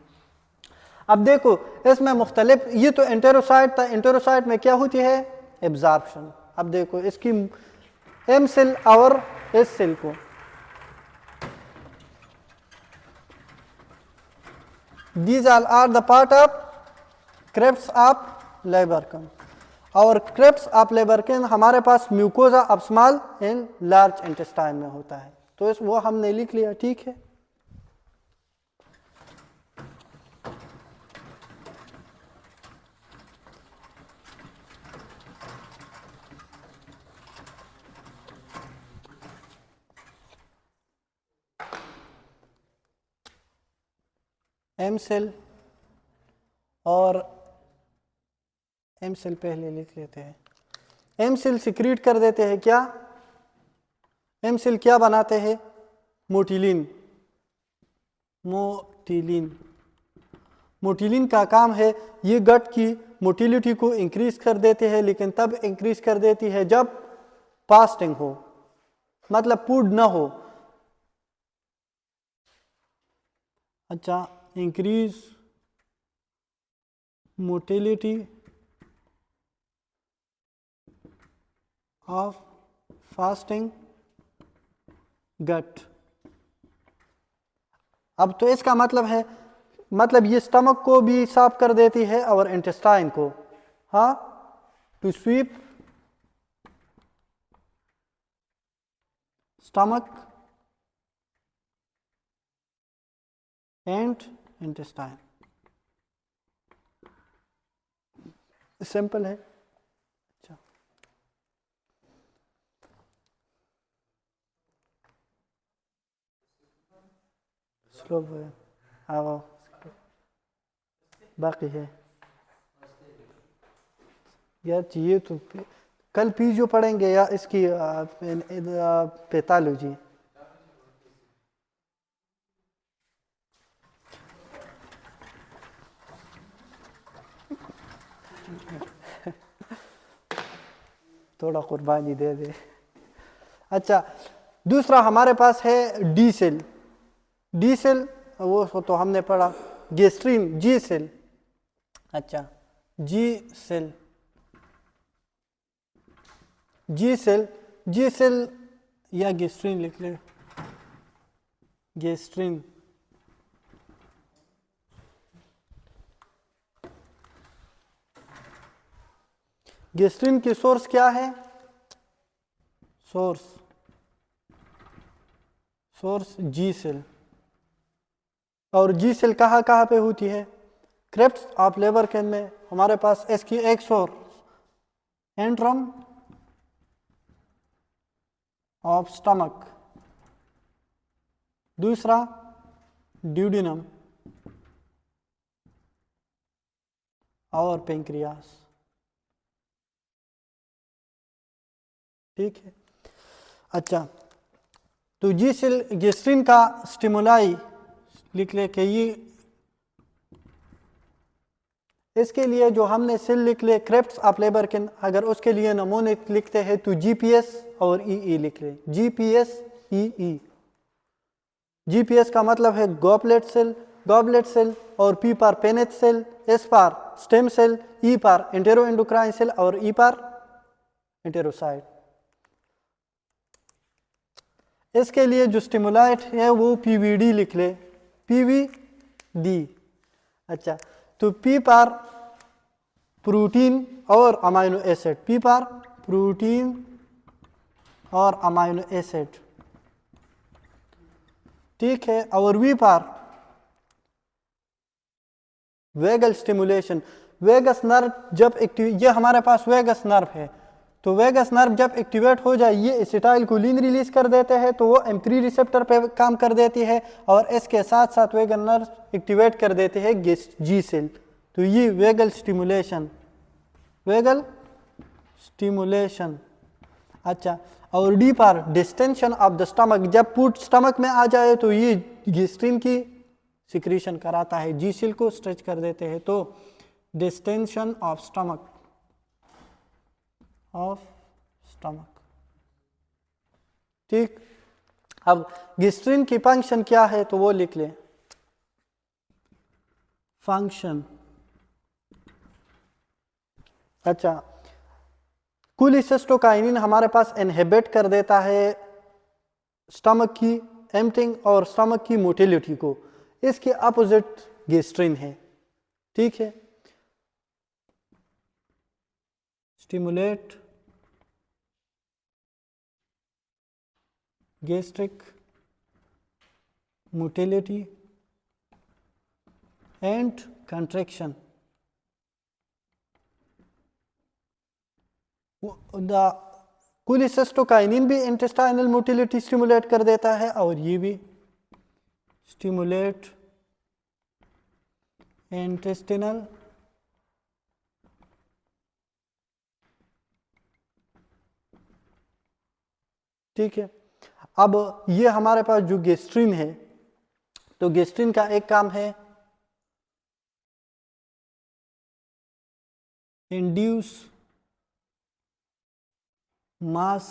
अब देखो इसमें मुख्तलिफ, ये तो एंटेरोसाइट था, एंटेरोसाइट में क्या होती है, एब्जॉर्प्शन। अब देखो इसकी एम सेल और एस सेल को, these all are the part of crypts of Lieberkuhn, और क्रेब्स ऑफ लेबरकिन हमारे पास mucosa of small and large intestine में होता है, तो इस वो हमने लिख लिया, ठीक है। एम सेल और एम सेल पहले लिख लेते हैं। एम सेल सिक्रीट कर देते हैं क्या, एम सेल क्या बनाते हैं, मोटिलिन। मोटिलिन का काम है ये गट की मोटिलिटी को इंक्रीज कर देते हैं, लेकिन तब इंक्रीज कर देती है जब फास्टिंग हो, मतलब फूड ना हो। अच्छा, इंक्रीज मोटिलिटी ऑफ फास्टिंग गट। अब तो इसका मतलब है, मतलब ये स्टमक को भी साफ कर देती है और इंटेस्टाइन को। हाँ, to sweep stomach and intestine. Simple है। अच्छा, स्लो है। आओ, बाकी है यार, चाहिए तो कल पीजियो पढ़ेंगे या इसकी पैथोलॉजी। थोड़ा कुर्बानी दे दे। अच्छा, दूसरा हमारे पास है डी सेल। डी सेल वो तो हमने पढ़ा। गेस्ट्रीन, जी सेल। अच्छा, जी cell, G cell, G cell या गेस्ट्रीन लिख ले, गेस्ट्रीन। गेस्ट्रीन की सोर्स क्या है? सोर्स जी सेल। और जी सेल कहाँ कहाँ पे होती है? क्रेप्स ऑफ लेबरकिन में हमारे पास इसकी एक सोर्स एंट्रम ऑफ स्टमक, दूसरा ड्यूडिनम और पेंक्रियास। ठीक है। अच्छा, तो जी सेल गेस्ट्रिन का स्टिमुलाई लिख ले के ये, इसके लिए जो हमने सेल लिख ले क्रेप्स ऑफ लेबरकिन, अगर उसके लिए नमूने लिखते हैं तो जीपीएस और ईई लिख ले, जीपीएस ईई। जीपीएस का मतलब है गॉबलेट सेल, और पी पार पेनेट सेल, एस पार स्टेम सेल, ई पार एंटेरो एंडोक्राइन सेल और ई पार एंटेरोसाइट। इसके लिए जो स्टिमुलाइट है वो पीवीडी लिख ले, पीवीडी। अच्छा, तो पी पार प्रोटीन और amino acid, P for protein और अमाइनो एसिड। ठीक है। और V for vagal stimulation. Vagus nerve जब एक्टिव, ये हमारे पास वेगस नर्व है, तो वेगस नर्व जब एक्टिवेट हो जाए ये एसिटाइलकोलिन रिलीज कर देते हैं, तो वो M3 रिसेप्टर पे काम कर देती है, और इसके साथ साथ वेगन नर्व एक्टिवेट कर देते हैं जी सेल। तो ये वेगल स्टिमुलेशन, वेगल स्टिमुलेशन। अच्छा, और D for distension of the stomach, जब फूड स्टमक में आ जाए तो ये गेस्ट्रिन की सिक्रीशन कराता है, जी सेल को स्ट्रेच कर देते हैं, तो डिस्टेंशन ऑफ स्टमक, ठीक। अब गेस्ट्रिन की फंक्शन क्या है तो वो लिख ले, फंक्शन। अच्छा, कोलिसिस्टोकाइनिन हमारे पास इनहिबिट कर देता है स्टमक की एम्पटिंग और स्टमक की मोटिलिटी को, इसके अपोजिट गेस्ट्रिन है। ठीक है। Stimulate gastric motility and contraction. The cholecystokinin भी इंटेस्टाइनल मोटिलिटी स्टिमुलेट कर देता है, और ये भी स्टिमुलेट इंटेस्टिनल ठीक है। अब ये हमारे पास जो गेस्ट्रिन है, तो गेस्ट्रिन का एक काम है induce mass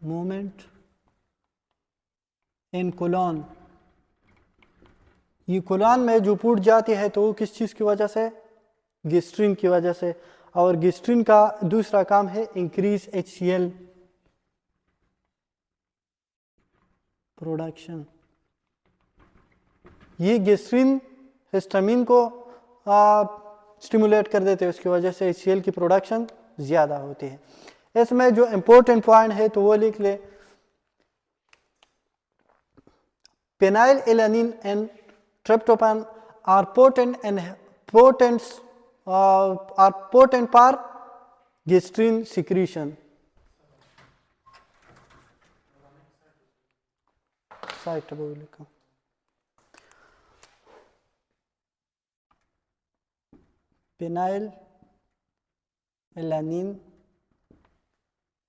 movement in colon. ये कोलॉन में जो फूट जाती है तो वो किस चीज़ की वजह से? गेस्ट्रिन की वजह से। और गेस्ट्रिन का दूसरा काम है इंक्रीज HCl प्रोडक्शन। ये गैस्ट्रिन हिस्टामिन को स्टिमुलेट कर देते हैं, उसकी वजह से HCl की प्रोडक्शन ज़्यादा होती है। इसमें जो इम्पोर्टेंट पॉइंट है तो वो लिख ले, phenylalanine and tryptophan are potent for gastrin secretion. Phenylalanine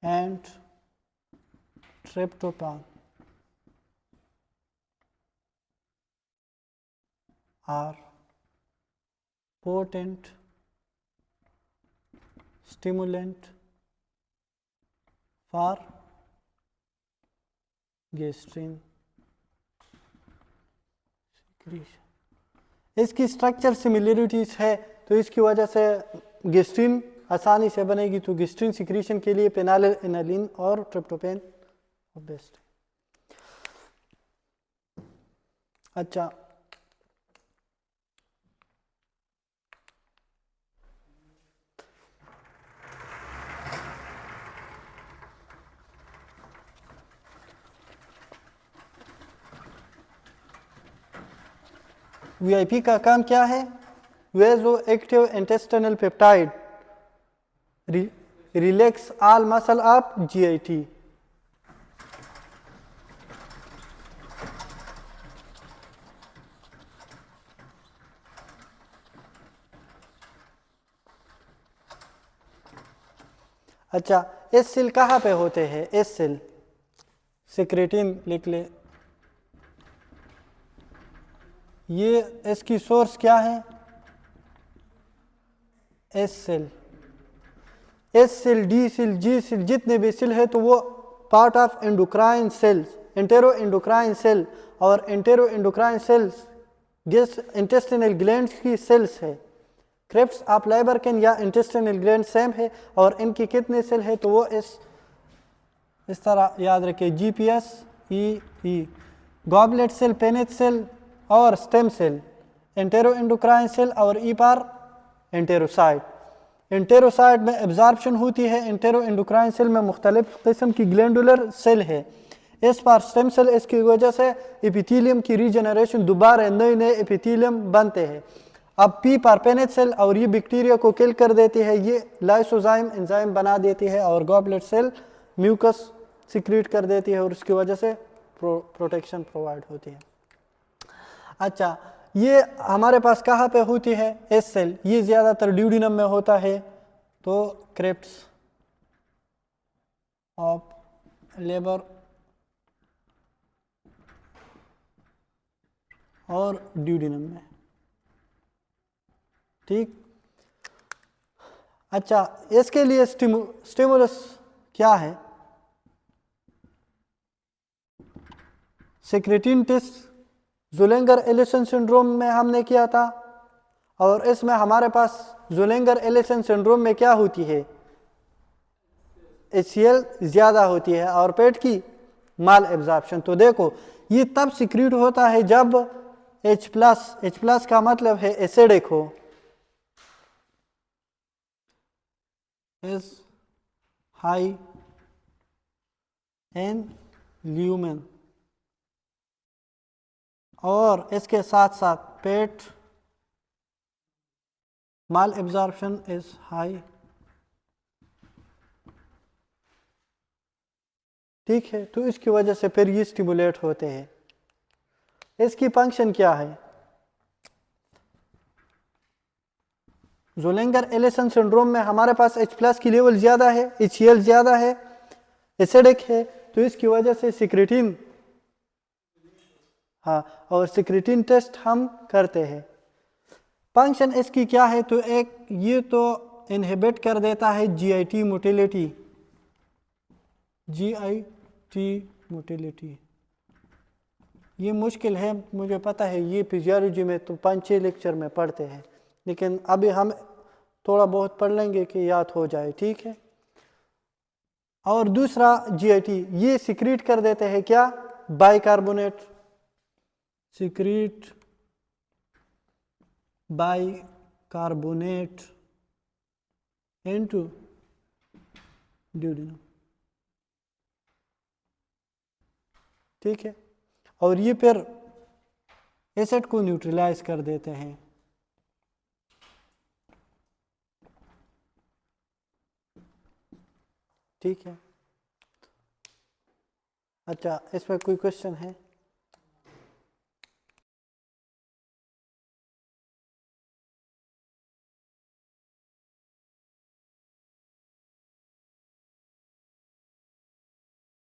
and tryptophan are potent stimulant for gastrin secretion। इसकी स्ट्रक्चर सिमिलरिटीज है तो इसकी वजह से गैस्ट्रिन आसानी से बनेगी। तो गैस्ट्रिन सिक्रीशन के लिए पेनाइल एलानिन और ट्रिप्टोफैन बेस्ट। अच्छा, VIP का काम क्या है? Vasoactive intestinal peptide relax all muscle of GIT। अच्छा, एस सेल कहाँ पे होते हैं? एस सेल सिक्रेटिन लिख ले। ये इसकी सोर्स क्या है? S cell, S cell, D cell, G cell, जितने भी सेल है तो वो part of endocrine cells, enteroendocrine cell. और enteroendocrine cells intestinal glands की सेल्स है। क्रेब्स ऑफ लाइबरकिन या इंटेस्टिनल ग्लैंड सेम है और इनकी कितने सेल है तो वो इस तरह याद रखिए, GPS E goblet cell, Paneth cell और stem cell, enteroendocrine cell और ई पार एंटेरोसाइट। एंटेरोसाइट में एब्जॉर्प्शन होती है, एंटेरो एंडोक्राइन सेल में मुख्तलिफ किस्म की ग्लैंडुलर सेल है। इस पार स्टेम सेल, इसकी वजह से एपिथेलियम की रीजनरेशन, दोबारा नए नए एपिथेलियम बनते हैं। अब पी पार पेनेट सेल और ये बैक्टीरिया को किल कर देती है, ये लाइसोजाइम एंजाइम बना देती है और गॉबलेट सेल म्यूकस सिक्रीट कर देती है और उसकी वजह से प्रोटेक्शन प्रोवाइड होती है। अच्छा, ये हमारे पास कहाँ पे होती है? एस सेल, ये ज़्यादातर ड्यूडिनम में होता है। तो क्रेप्स ऑफ लेबर और ड्यूडिनम में, ठीक। अच्छा, इसके लिए स्टिमुलस क्या है? सिक्रेटिन टेस्ट ज़ुलेंगर एलिसन सिंड्रोम में हमने किया था और इसमें हमारे पास ज़ुलेंगर एलिसन सिंड्रोम में क्या होती है? HCl ज़्यादा होती है और पेट की माल एब्जॉर्प्शन। तो देखो, ये तब सिक्रीट होता है जब H+ का मतलब है एसिडिक हो, इज हाई इन ल्यूमेन, और इसके साथ साथ पेट माल एब्जॉर्प्शन इज हाई, ठीक है। तो इसकी वजह से फिर ये स्टिमुलेट होते हैं। इसकी फंक्शन क्या है? ज़ुलेंगर एलिसन सिंड्रोम में हमारे पास H+ की लेवल ज़्यादा है, HCl ज़्यादा है, एसिडिक है, तो इसकी वजह से सिक्रेटिन, हाँ, और सिक्रेटिन टेस्ट हम करते हैं। फंक्शन इसकी क्या है? तो एक ये तो इनहिबिट कर देता है GIT मोटिलिटी, GIT मोटिलिटी। ये मुश्किल है, मुझे पता है, ये फिजियोलॉजी में तो 5-6 लेक्चर में पढ़ते हैं, लेकिन अभी हम थोड़ा बहुत पढ़ लेंगे कि याद हो जाए, ठीक है। और दूसरा GIT, ये सिक्रीट कर देते हैं क्या? Bicarbonate, secrete bicarbonate into duodenum. ठीक है, और ये फिर एसिड को न्यूट्रलाइज कर देते हैं। ठीक है, अच्छा इसमें कोई क्वेश्चन है?